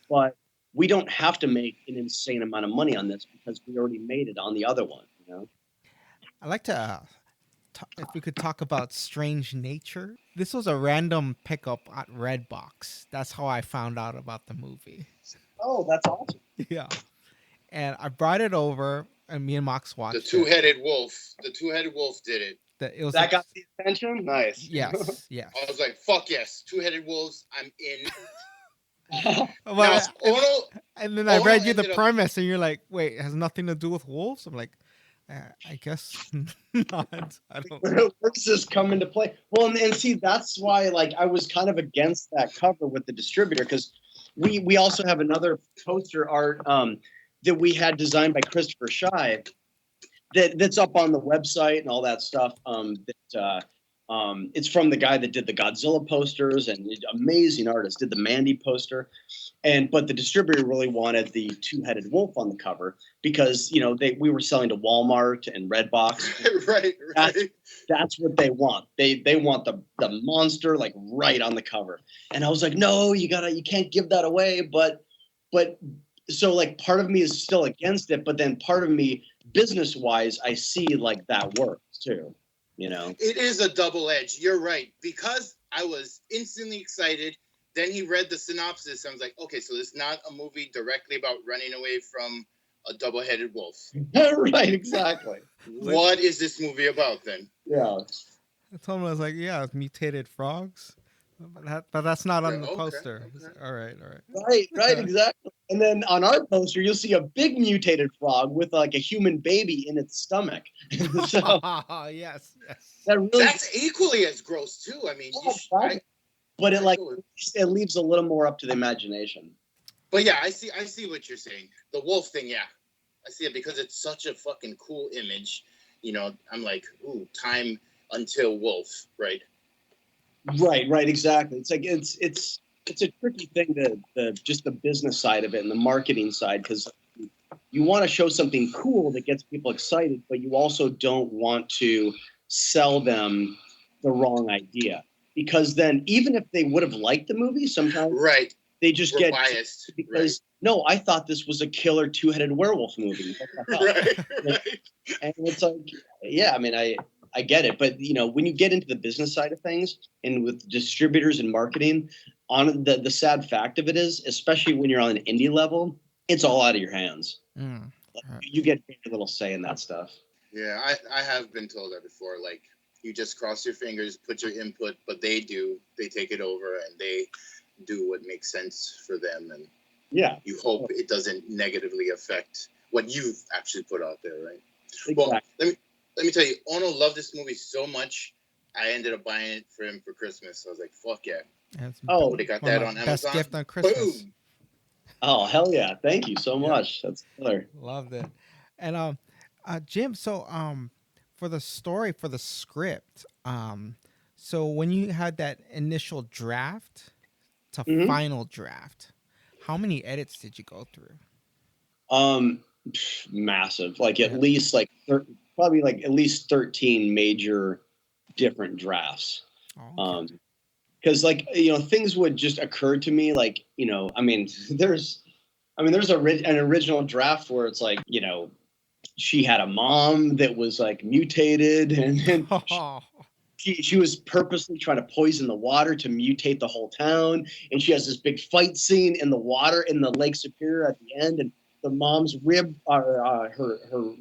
Speaker 4: but we don't have to make an insane amount of money on this because we already made it on the other one, you know?
Speaker 2: I'd like to, if we could talk about Strange Nature. This was a random pickup at Redbox. That's how I found out about the movie.
Speaker 4: Oh, that's awesome.
Speaker 2: Yeah. And I brought it over, and me and Mox watched
Speaker 3: The two-headed wolf. The two-headed wolf did it.
Speaker 4: That got the attention? Nice.
Speaker 2: Yes.
Speaker 3: I was like, fuck yes. Two-headed wolves, I'm in.
Speaker 2: And then I read you the premise, and you're like, wait, it has nothing to do with wolves? I'm like, I guess not. I don't know.
Speaker 4: Where does this come into play? Well, and see, that's why like I was kind of against that cover with the distributor, because we also have another poster art that we had designed by Christopher Shy that's up on the website and all that stuff. It's from the guy that did the Godzilla posters, and amazing artist, did the Mandy poster. But the distributor really wanted the two-headed wolf on the cover because, you know, we were selling to Walmart and Redbox.
Speaker 3: Right.
Speaker 4: That's what they want. They want the monster like right on the cover. And I was like, no, you can't give that away. But so like part of me is still against it, but then part of me business-wise, I see like that works too. You know,
Speaker 3: it is a double edge. You're right, because I was instantly excited. Then he read the synopsis. I was like, okay, so it's not a movie directly about running away from a double-headed wolf.
Speaker 4: Right, exactly.
Speaker 3: What is this movie about then?
Speaker 4: Yeah.
Speaker 2: I told him I was like, yeah, it's mutated frogs, but that's not on the
Speaker 3: Okay,
Speaker 2: poster.
Speaker 3: okay.
Speaker 2: All right, all
Speaker 4: Right,
Speaker 2: right.
Speaker 4: exactly. And then on our poster, you'll see a big mutated frog with like a human baby in its stomach. So
Speaker 2: Yes, yes.
Speaker 4: that really,
Speaker 3: That's equally as gross too. I mean,
Speaker 4: but it
Speaker 3: I
Speaker 4: like
Speaker 3: go with-
Speaker 4: it leaves a little more up to the imagination.
Speaker 3: but yeah, I see what you're saying. The wolf thing, yeah, I see it because it's such a fucking cool image. You know, I'm like, ooh, time until wolf, right?
Speaker 4: Right, exactly. It's like it's a tricky thing the just the business side of it and the marketing side, because you want to show something cool that gets people excited, but you also don't want to sell them the wrong idea, because then even if they would have liked the movie, sometimes
Speaker 3: Right.
Speaker 4: they just
Speaker 3: We're
Speaker 4: get
Speaker 3: biased
Speaker 4: because no, I thought this was a killer two-headed werewolf movie.
Speaker 3: Right.
Speaker 4: And it's like, yeah, I mean, I get it, but you know, when you get into the business side of things and with distributors and marketing, on the sad fact of it is, especially when you're on an indie level, it's all out of your hands.
Speaker 2: Mm.
Speaker 4: You get very little say in that stuff.
Speaker 3: Yeah, I have been told that before. Like, you just cross your fingers, put your input, but they take it over and they do what makes sense for them, and
Speaker 4: yeah,
Speaker 3: you hope it doesn't negatively affect what you've actually put out there, right?
Speaker 4: exactly.
Speaker 3: Well, let me tell you, Ono loved this movie so much, I ended up buying it for him for Christmas. I was like, fuck yeah.
Speaker 4: Oh,
Speaker 3: They got
Speaker 2: one of
Speaker 3: that
Speaker 2: my
Speaker 3: on
Speaker 2: best
Speaker 3: Amazon.
Speaker 2: gift on Christmas.
Speaker 3: Boom.
Speaker 4: Oh, hell yeah. Thank you so much. That's killer.
Speaker 2: Loved it. And Jim, so for the story, for the script, so when you had that initial draft to
Speaker 4: Mhm.
Speaker 2: final draft, how many edits did you go through?
Speaker 4: Massive. Like at
Speaker 2: Yeah.
Speaker 4: least like probably like at least 13 major different drafts.
Speaker 2: Oh, okay.
Speaker 4: Because like, you know, things would just occur to me, like, you know, I mean, there's an original draft where it's like, you know, she had a mom that was like mutated, and she was purposely trying to poison the water to mutate the whole town, and she has this big fight scene in the water in the Lake Superior at the end, and the mom's her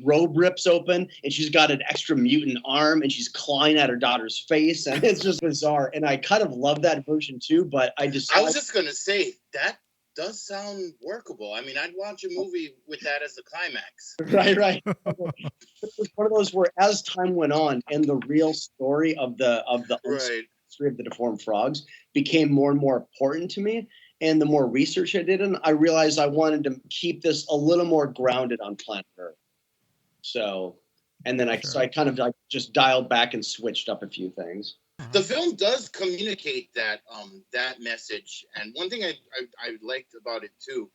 Speaker 4: robe rips open, and she's got an extra mutant arm, and she's clawing at her daughter's face, and it's just bizarre. And I kind of love that version too, but I
Speaker 3: was just gonna say that does sound workable. I mean, I'd watch a movie with that as the climax.
Speaker 4: Right. It was one of those where, as time went on, and the real story of the history of the deformed frogs became more and more important to me, and the more research I did, and I realized I wanted to keep this a little more grounded on planet Earth. So, and then so I kind of like just dialed back and switched up a few things.
Speaker 3: The film does communicate that that message, and one thing I liked about it too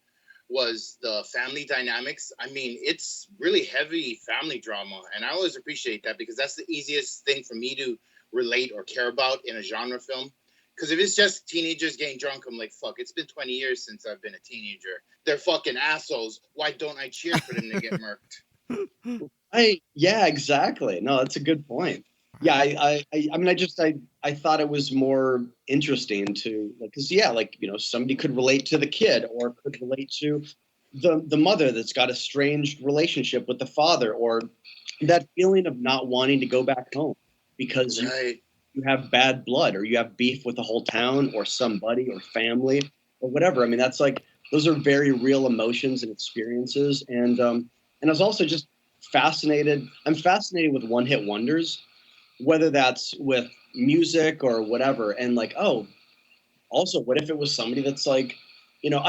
Speaker 3: was the family dynamics. I mean, it's really heavy family drama, and I always appreciate that because that's the easiest thing for me to relate or care about in a genre film. Because if it's just teenagers getting drunk, I'm like, fuck, it's been 20 years since I've been a teenager. They're fucking assholes. Why don't I cheer for them to get murked?
Speaker 4: Yeah, exactly. No, that's a good point. Yeah, I mean, I thought it was more interesting to, because yeah, like, you know, somebody could relate to the kid or could relate to the mother that's got a strange relationship with the father, or that feeling of not wanting to go back home because you have bad blood, or you have beef with the whole town or somebody or family or whatever. I mean, that's like, those are very real emotions and experiences. And I was also just fascinated. I'm fascinated with one-hit wonders, whether that's with music or whatever. And like, oh, also, what if it was somebody that's like, you know,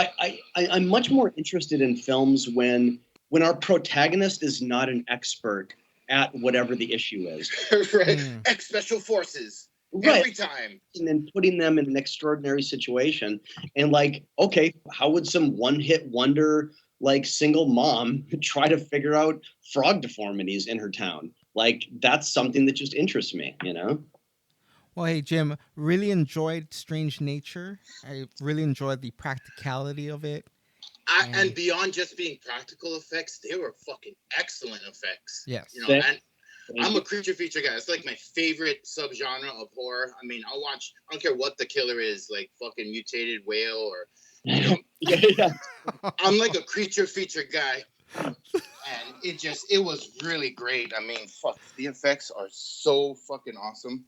Speaker 4: I'm much more interested in films when our protagonist is not an expert at whatever the issue is.
Speaker 3: Right. Special forces. Every time.
Speaker 4: And then putting them in an extraordinary situation. And like, okay, how would some one-hit wonder, like single mom, try to figure out frog deformities in her town? Like, that's something that just interests me, you know?
Speaker 2: Well, hey, Jim, really enjoyed Strange Nature. I really enjoyed the practicality of it.
Speaker 3: And beyond just being practical effects, they were fucking excellent effects.
Speaker 2: Yes.
Speaker 3: You know, and I'm a creature feature guy. It's like my favorite subgenre of horror. I mean, I don't care what the killer is, like fucking mutated whale or, you know. I'm like a creature feature guy. and it was really great. I mean, fuck, the effects are so fucking awesome.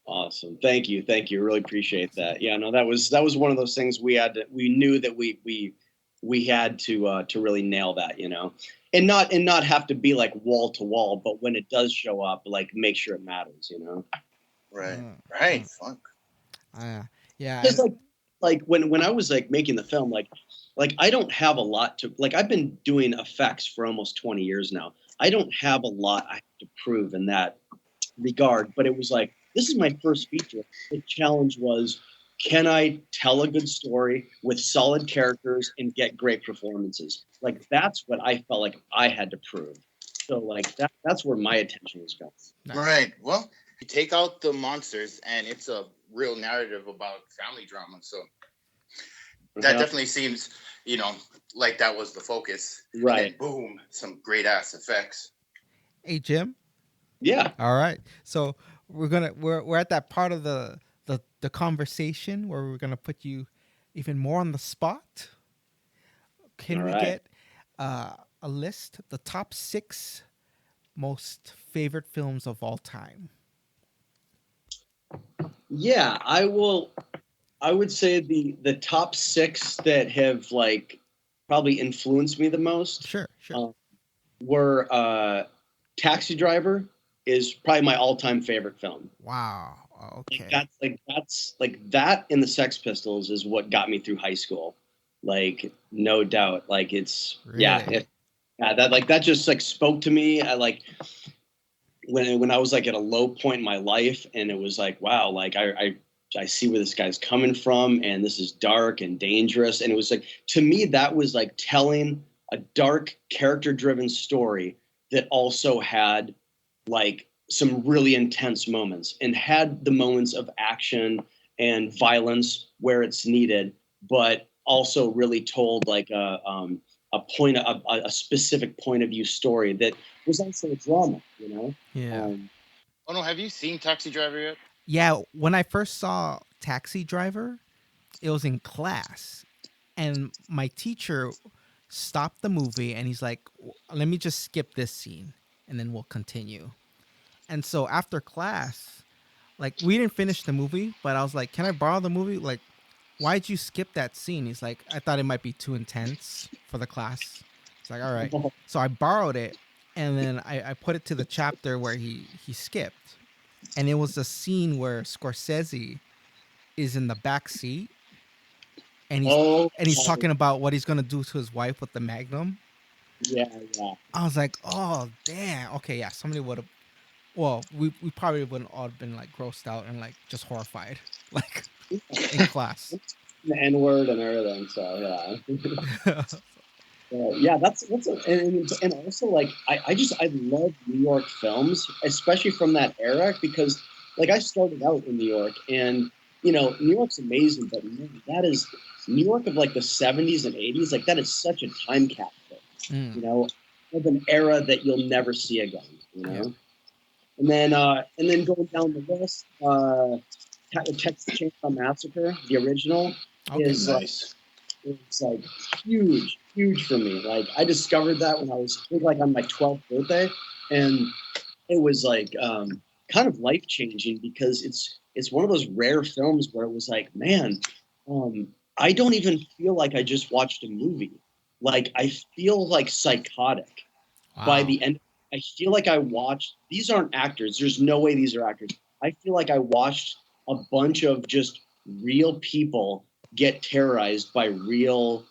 Speaker 4: Awesome. Thank you. Really appreciate that. Yeah, no, that was one of those things we knew that we had to really nail that, and not have to be like wall to wall, but when it does show up, like make sure it matters,
Speaker 3: Right.
Speaker 2: Mm,
Speaker 3: Right. Fuck.
Speaker 2: yeah.
Speaker 4: Because like when I was like making the film, like I don't have a lot to like. I've been doing effects for almost 20 years now. I don't have a lot I have to prove in that regard, but it was like, this is my first feature. The challenge was, can I tell a good story with solid characters and get great performances? Like, that's what I felt like I had to prove. So like that's where my attention was going.
Speaker 2: Nice.
Speaker 3: Right. Well, you take out the monsters and it's a real narrative about family drama. So that definitely seems, like that was the focus.
Speaker 4: Right.
Speaker 3: And then boom, some great ass effects.
Speaker 2: Hey, Jim.
Speaker 4: Yeah.
Speaker 2: All right. So we're at that part of the conversation where we're gonna put you even more on the spot. Can we get a list, the top 6 most favorite films of all time?
Speaker 4: Yeah, I would say the top 6 that have like probably influenced me the most.
Speaker 2: Sure.
Speaker 4: Were Taxi Driver is probably my all-time favorite film.
Speaker 2: Wow. Okay.
Speaker 4: That's that and the Sex Pistols is what got me through high school. Like, no doubt. Like, it's
Speaker 2: Really?
Speaker 4: that just like spoke to me. I like when I was like at a low point in my life, and it was like, wow, like I see where this guy's coming from, and this is dark and dangerous. And it was like, to me, that was like telling a dark, character-driven story that also had like some really intense moments and had the moments of action and violence where it's needed, but also really told like a specific point of view story that was also a drama,
Speaker 2: Yeah.
Speaker 3: Oh no, have you seen Taxi Driver yet?
Speaker 2: Yeah, when I first saw Taxi Driver, it was in class, and my teacher stopped the movie and he's like, "Let me just skip this scene and then we'll continue." And so after class, like, we didn't finish the movie, but I was like, "Can I borrow the movie? Like, why'd you skip that scene?" He's like, "I thought it might be too intense for the class." It's like, "All right." So I borrowed it, and then I put it to the chapter where he skipped. And it was a scene where Scorsese is in the back seat, and he's talking about what he's gonna do to his wife with the Magnum.
Speaker 4: Yeah.
Speaker 2: I was like, "Oh damn, okay, yeah." Somebody would have. Well, we probably wouldn't all have been like grossed out and like just horrified, like in class.
Speaker 4: The N word and everything. So yeah. Yeah, and also like I love New York films, especially from that era, because like I started out in New York, and New York's amazing, but man, that is New York of like the 70s and 80s. Like, that is such a time capsule, of an era that you'll never see again.
Speaker 2: Yeah.
Speaker 4: And then going down the list, Texas Chainsaw Massacre, the original, is
Speaker 3: nice.
Speaker 4: It's like huge for me. Like, I discovered that when I was, I think, like on my 12th birthday, and it was like kind of life changing, because it's one of those rare films where it was like, man, I don't even feel like I just watched a movie. Like, I feel like psychotic by the end. I feel like I watched. These aren't actors. There's no way these are actors. I feel like I watched a bunch of just real people get terrorized by real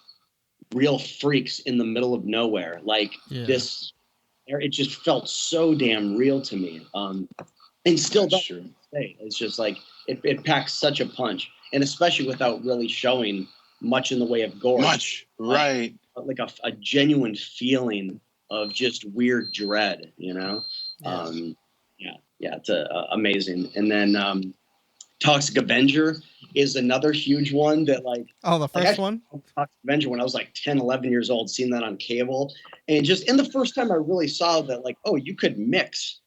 Speaker 4: freaks in the middle of nowhere. Like, this, it just felt so damn real to me. And still does. It's just like it packs such a punch, and especially without really showing much in the way of gore.
Speaker 3: Right?
Speaker 4: Like a genuine feeling of just weird dread.
Speaker 2: Yeah.
Speaker 4: It's amazing. And then Toxic Avenger is another huge one that, like,
Speaker 2: the first one?
Speaker 4: Toxic Avenger, when I was like 10, 11 years old, seeing that on cable. And the first time I really saw that, like, oh, you could mix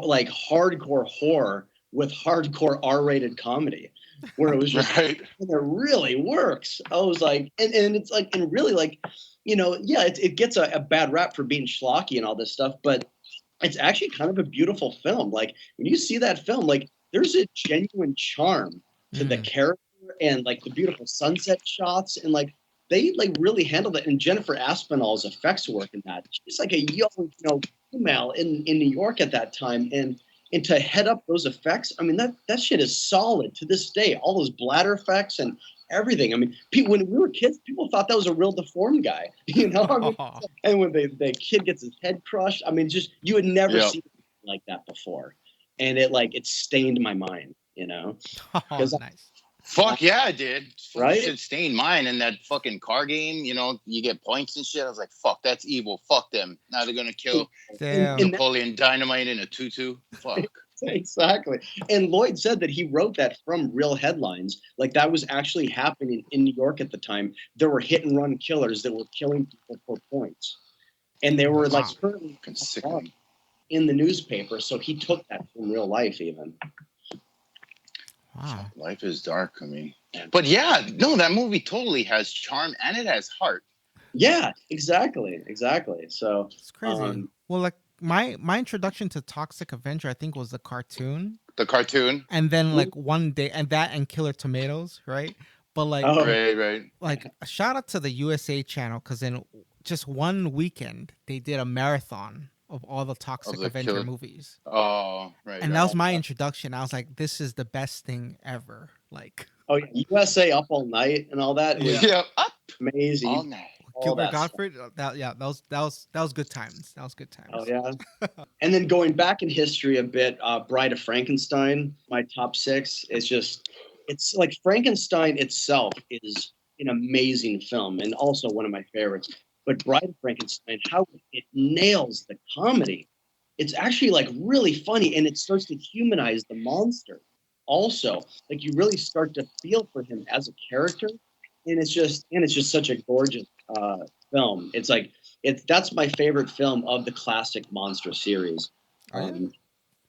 Speaker 4: like hardcore horror with hardcore R-rated comedy, where it was just, and it really works. I was like, and it's like, and really, like, yeah, it gets a bad rap for being schlocky and all this stuff, but it's actually kind of a beautiful film. Like when you see that film, like there's a genuine charm to the
Speaker 2: Mm.
Speaker 4: character and like the beautiful sunset shots and like they like really handled it. And Jennifer Aspinall's effects work in that. She's like a young, female in New York at that time, and to head up those effects, I mean that shit is solid to this day. All those bladder effects and everything. I mean, when we were kids, people thought that was a real deformed guy, I mean, and when the kid gets his head crushed, I mean, just you had never
Speaker 3: Yep.
Speaker 4: seen anything like that before, and it stained my mind,
Speaker 2: Oh,
Speaker 4: because
Speaker 2: nice.
Speaker 3: Fuck yeah, it did. Fuck,
Speaker 4: Right?
Speaker 3: shit stained mine in that fucking car game. You get points and shit. I was like, fuck, that's evil. Fuck them. Now they're gonna kill
Speaker 2: Damn.
Speaker 4: and
Speaker 3: Napoleon Dynamite in a tutu. Fuck.
Speaker 4: exactly. And Lloyd said that he wrote that from real headlines. Like that was actually happening in New York at the time. There were hit and run killers that were killing people for points, and they were like
Speaker 2: Wow.
Speaker 4: currently
Speaker 3: Fucking sickening.
Speaker 4: in the newspaper. So he took that from real life, even.
Speaker 2: Wow.
Speaker 3: Life is dark. I mean, but yeah, no, that movie totally has charm and it has heart.
Speaker 4: Yeah, exactly. So
Speaker 2: It's crazy. Well, like my introduction to Toxic Avenger, I think, was the cartoon,
Speaker 3: The cartoon.
Speaker 2: and then like one day, and Killer Tomatoes, right? But like,
Speaker 4: Oh.
Speaker 3: Right.
Speaker 2: like a shout out to the USA channel, because in just one weekend they did a marathon of all the Toxic
Speaker 3: the
Speaker 2: Avenger
Speaker 3: Killer-
Speaker 2: movies,
Speaker 3: Oh, right.
Speaker 2: and
Speaker 3: right.
Speaker 2: that was my introduction. I was like, this is the best thing ever. Like,
Speaker 4: Oh, USA Up All Night and all that was
Speaker 3: Yeah, up
Speaker 4: amazing.
Speaker 3: all night.
Speaker 4: All
Speaker 2: Gilbert
Speaker 4: that stuff.
Speaker 2: Gottfried, that was good times. That was good times.
Speaker 4: Oh yeah. And then going back in history a bit, Bride of Frankenstein, my top 6 is just, it's like Frankenstein itself is an amazing film and also one of my favorites. But Bride of Frankenstein, how it nails the comedy. It's actually like really funny, and it starts to humanize the monster. Also, like you really start to feel for him as a character, and it's just such a gorgeous film. It's like that's my favorite film of the classic monster series.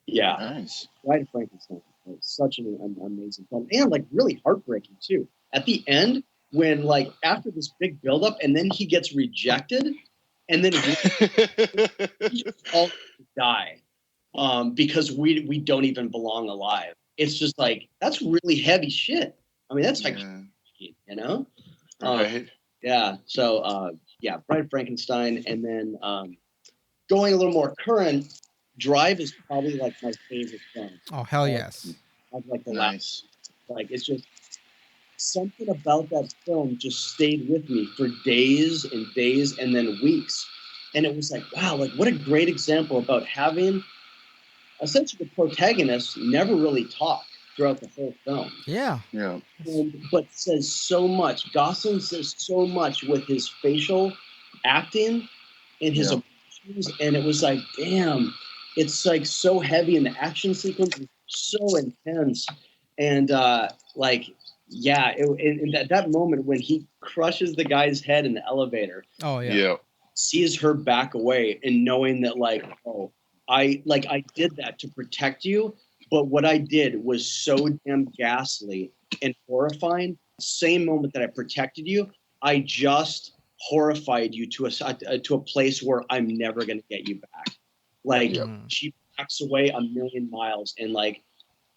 Speaker 4: Yeah,
Speaker 3: Nice.
Speaker 4: Bride of Frankenstein. It's such an amazing film, and like really heartbreaking too. At the end, when like after this big buildup, and then he gets rejected, and then we just all die because we don't even belong alive. It's just like that's really heavy shit. I mean, that's like
Speaker 3: Right.
Speaker 4: yeah. So Bride of Frankenstein, and then going a little more current, Drive is probably like my favorite film.
Speaker 2: Oh hell yes.
Speaker 4: Of like the
Speaker 3: Nice.
Speaker 4: like it's just something about that film just stayed with me for days and days and then weeks, and it was like, wow, like what a great example about having essentially the protagonist never really talk throughout the whole film.
Speaker 2: Yeah.
Speaker 3: Yeah.
Speaker 4: But says so much. Gosling says so much with his facial acting and his emotions, and it was like, damn, it's like so heavy, and the action sequence is so intense, and in that moment when he crushes the guy's head in the elevator.
Speaker 2: Oh yeah.
Speaker 3: Yeah.
Speaker 4: Sees her back away, and knowing that like, oh, I did that to protect you, but what I did was so damn ghastly and horrifying. Same moment that I protected you, I just horrified you to a place where I'm never going to get you back. Like she backs away a million miles, and like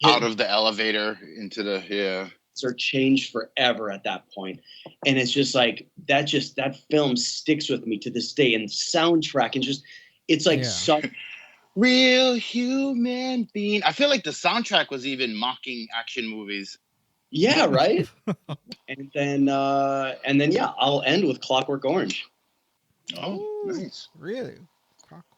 Speaker 3: out of the elevator into the
Speaker 4: are changed forever at that point. And it's just like that film sticks with me to this day, and soundtrack, and just it's like such
Speaker 3: real human being. I feel like the soundtrack was even mocking action movies.
Speaker 4: Yeah, right. and then I'll end with Clockwork Orange.
Speaker 3: Oh, nice.
Speaker 2: Really?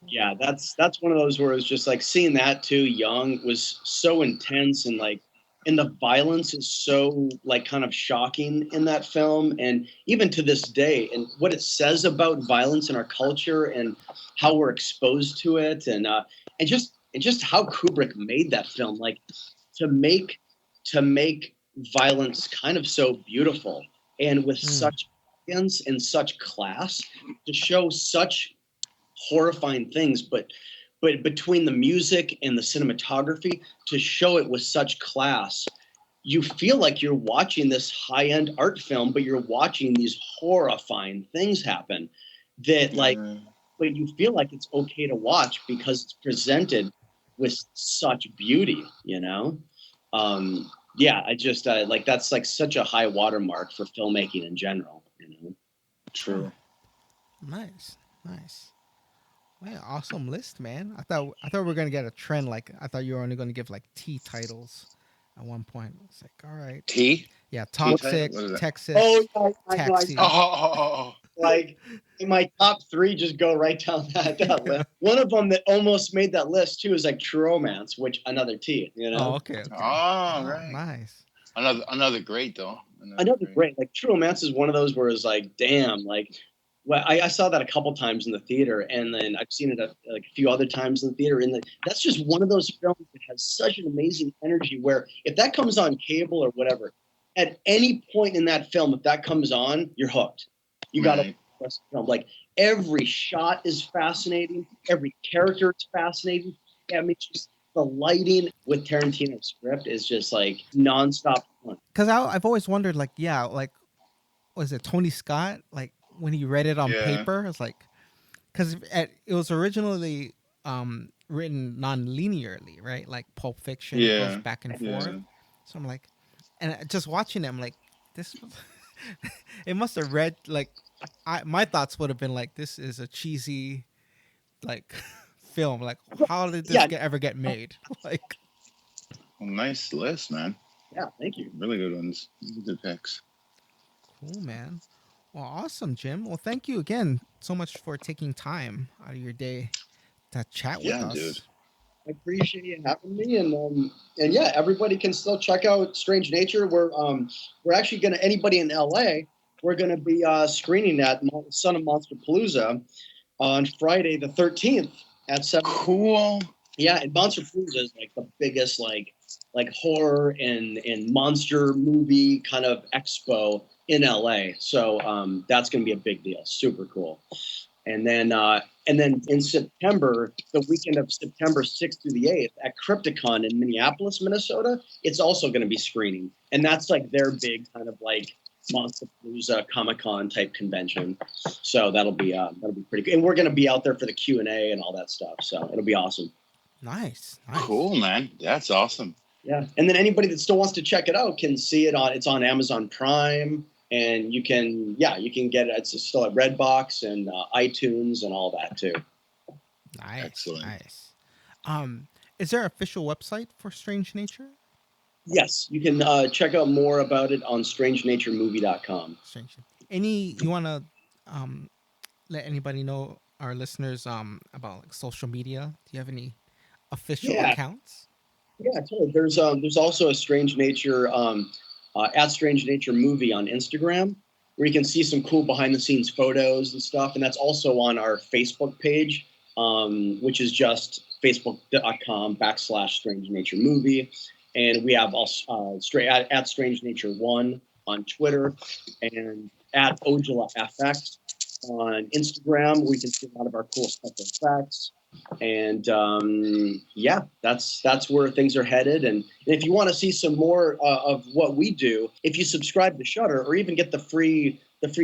Speaker 4: Yeah, that's one of those where it was just like seeing that too young was so intense, and like, and the violence is so like kind of shocking in that film, and even to this day, and what it says about violence in our culture and how we're exposed to it, and just how Kubrick made that film, like to make violence kind of so beautiful and with such elegance and such class, to show such horrifying things, but between the music and the cinematography, to show it with such class, you feel like you're watching this high-end art film, but you're watching these horrifying things happen that like, but you feel like it's okay to watch because it's presented with such beauty, you know? Yeah, I just like that's like such a high watermark for filmmaking in general, you know?
Speaker 3: True.
Speaker 2: Nice, nice. Man, awesome list, man. I thought we were gonna get a trend. Like I thought you were only gonna give like T titles at one point. It's like, all right,
Speaker 3: T?
Speaker 2: yeah,
Speaker 3: T title?
Speaker 2: Toxic,
Speaker 3: What is that?
Speaker 2: Texas,
Speaker 4: Oh, I know.
Speaker 2: Taxi.
Speaker 3: Oh.
Speaker 4: Like my top three just go right down that list. One of them that almost made that list too is like True Romance, which another T, you know?
Speaker 2: Oh, okay.
Speaker 3: Oh, right.
Speaker 2: Nice.
Speaker 3: Another great though.
Speaker 4: Another great. Like True Romance is one of those where it's like, damn, like well, I saw that a couple times in the theater, and then I've seen it like a few other times in the theater. And that's just one of those films that has such an amazing energy. Where if that comes on cable or whatever, at any point in that film, if that comes on, you're hooked. You got to watch the film. Like every shot is fascinating. Every character is fascinating. I mean, just the lighting with Tarantino's script is just like nonstop fun.
Speaker 2: Because I've always wondered, like, yeah, like, was it Tony Scott? Like when he read it on paper, it's like, because it was originally written non-linearly, right? Like Pulp Fiction, it goes back and forth. So I'm like, and just watching it, I'm like, this, it must have read like, my thoughts would have been like, this is a cheesy, like, film. Like, how did this ever get made? Like,
Speaker 3: nice list, man.
Speaker 4: Yeah, thank you.
Speaker 3: Really good ones. Good picks.
Speaker 2: Cool, man. Well, awesome, Jim. Well, thank you again so much for taking time out of your day to chat with us.
Speaker 3: Dude.
Speaker 4: I appreciate you having me, and yeah, everybody can still check out Strange Nature. We're actually gonna anybody in LA, we're gonna be screening at Son of Monster Palooza on Friday the 13th at 7.
Speaker 3: Cool.
Speaker 4: Yeah, and Monster Palooza is like the biggest like horror and monster movie kind of expo in LA. So that's gonna be a big deal. Super cool. And then in September, the weekend of September 6th through the 8th at Crypticon in Minneapolis, Minnesota, it's also going to be screening. And that's like their big kind of like Monsterpalooza Comic-Con type convention. So that'll be pretty good. And we're going to be out there for the Q&A and all that stuff. So it'll be awesome.
Speaker 2: Nice.
Speaker 3: Cool, man. That's awesome.
Speaker 4: Yeah. And then anybody that still wants to check it out can see it it's on Amazon Prime. And you can get it. It's still at Redbox and iTunes and all that too.
Speaker 2: Nice.
Speaker 3: Excellent.
Speaker 2: Nice. Is there an official website for Strange Nature?
Speaker 4: Yes, you can check out more about it on strangenaturemovie.com.
Speaker 2: You want to let anybody know, our listeners, about like social media? Do you have any official accounts?
Speaker 4: Yeah, totally. There's also a Strange Nature at Strange Nature Movie on Instagram, where you can see some cool behind the scenes photos and stuff. And that's also on our Facebook page, which is just facebook.com/Strange Nature Movie. And we have also at Strange Nature 1 on Twitter, and at Ojala FX on Instagram. We can see a lot of our cool special effects. And yeah, that's where things are headed. And if you want to see some more of what we do, if you subscribe to Shudder or even get the free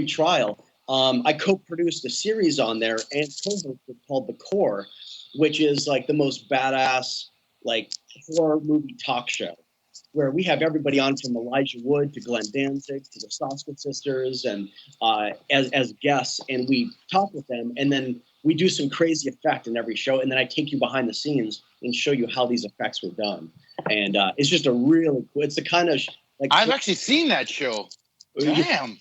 Speaker 4: trial, I co-produced a series on there and co-hosted called The Core, which is like the most badass like horror movie talk show, where we have everybody on from Elijah Wood to Glenn Danzig to the Soska sisters and as guests, and we talk with them, and then we do some crazy effect in every show, and then I take you behind the scenes and show you how these effects were done. And it's just a really cool. It's the kind of like
Speaker 3: I've actually seen that show. Damn.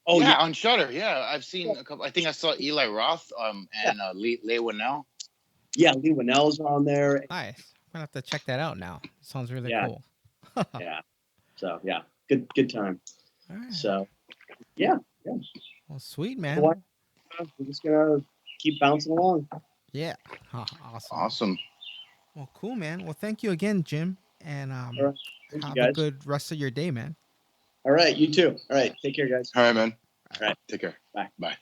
Speaker 4: Oh yeah,
Speaker 3: on Shudder. Yeah, I've seen a couple. I think I saw Eli Roth and Leigh Whannell.
Speaker 4: Yeah, Leigh Whannell's on there.
Speaker 2: Nice. I'm gonna have to check that out now. Sounds really cool.
Speaker 4: Yeah. So yeah, good time.
Speaker 2: All right.
Speaker 4: So yeah.
Speaker 2: Well, sweet, man.
Speaker 4: So we're just gonna keep bouncing along.
Speaker 2: Yeah.
Speaker 3: Awesome.
Speaker 2: Well, cool, man. Well, thank you again, Jim, and
Speaker 4: Right.
Speaker 2: have a good rest of your day, man.
Speaker 4: All right, you too. All right, take care, guys.
Speaker 3: All right, man.
Speaker 4: All right,
Speaker 3: take care.
Speaker 4: Bye.
Speaker 3: Bye.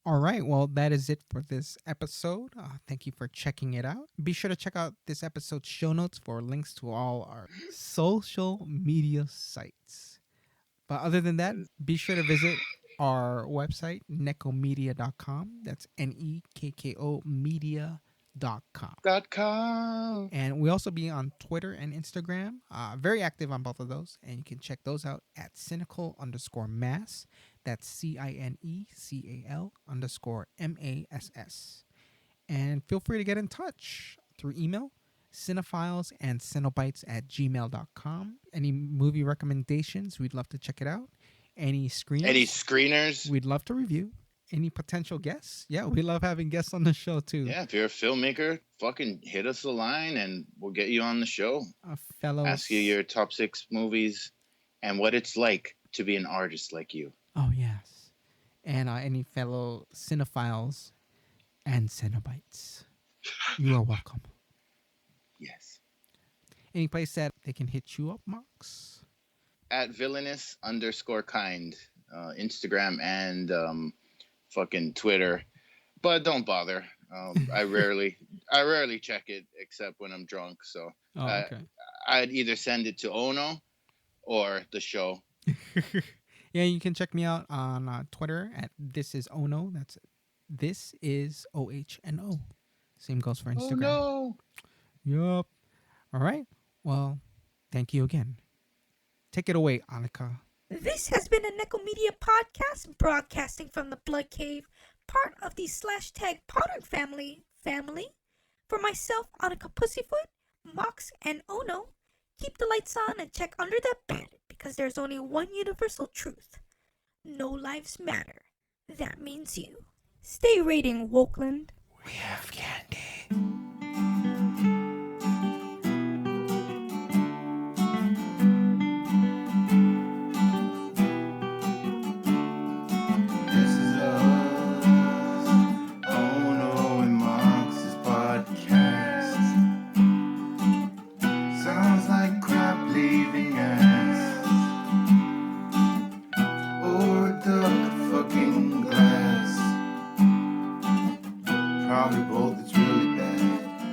Speaker 2: All right. Well, that is it for this episode. Thank you for checking it out. Be sure to check out this episode's show notes for links to all our social media sites. But other than that, be sure to visit our website, neckomedia.com. That's Nekko media.com.
Speaker 3: .com.
Speaker 2: And we also be on Twitter and Instagram. Very active on both of those. And you can check those out at cynical_mass. That's CINECAL_MASS. And feel free to get in touch through email, cinephiles and cenobites@gmail.com. Any movie recommendations, we'd love to check it out. Any screeners?
Speaker 3: Any screeners?
Speaker 2: We'd love to review. Any potential guests? Yeah, we love having guests on the show too.
Speaker 3: Yeah, if you're a filmmaker, fucking hit us a line and we'll get you on the show. Ask you your top 6 movies and what it's like to be an artist like you.
Speaker 2: Oh, yes. And any fellow cinephiles and cenobites, you are welcome.
Speaker 3: Yes.
Speaker 2: Any place that they can hit you up, Marks?
Speaker 3: At villainous_kind, Instagram and fucking Twitter, but don't bother. I rarely check it except when I'm drunk. So
Speaker 2: okay.
Speaker 3: I'd either send it to Ono or the show.
Speaker 2: Yeah, you can check me out on Twitter at thisisono. That's this is OHNO. Same goes for Instagram.
Speaker 3: Oh
Speaker 2: no. Yup. All right. Well, thank you again. Take it away, Annika.
Speaker 1: This has been a Nekko Media podcast broadcasting from the Blood Cave, part of the /Potter family. For myself, Annika Pussyfoot, Mox, and Ono, keep the lights on and check under that bed because there's only one universal truth. No lives matter. That means you. Stay rating, Wokeland.
Speaker 2: We have candy.
Speaker 5: Probably both, it's really bad.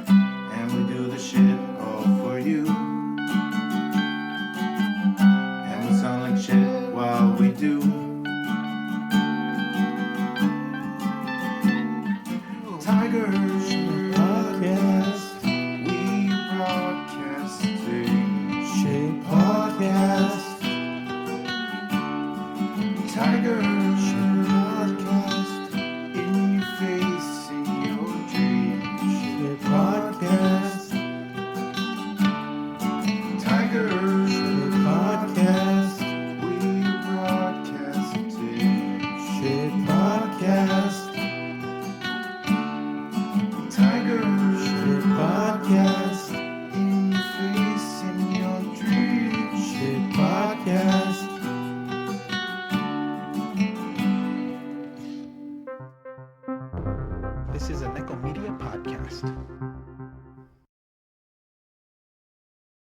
Speaker 5: And we do the shit all for you. And we sound like shit while we do. Tigers podcast. We broadcasting shit podcast. Tigers podcast in your face. Podcast. Tigers podcast. We broadcasting shit podcast. Tigers shit podcast. In your face, in your dreams. Shit podcast.
Speaker 2: This is a Nekko Media podcast.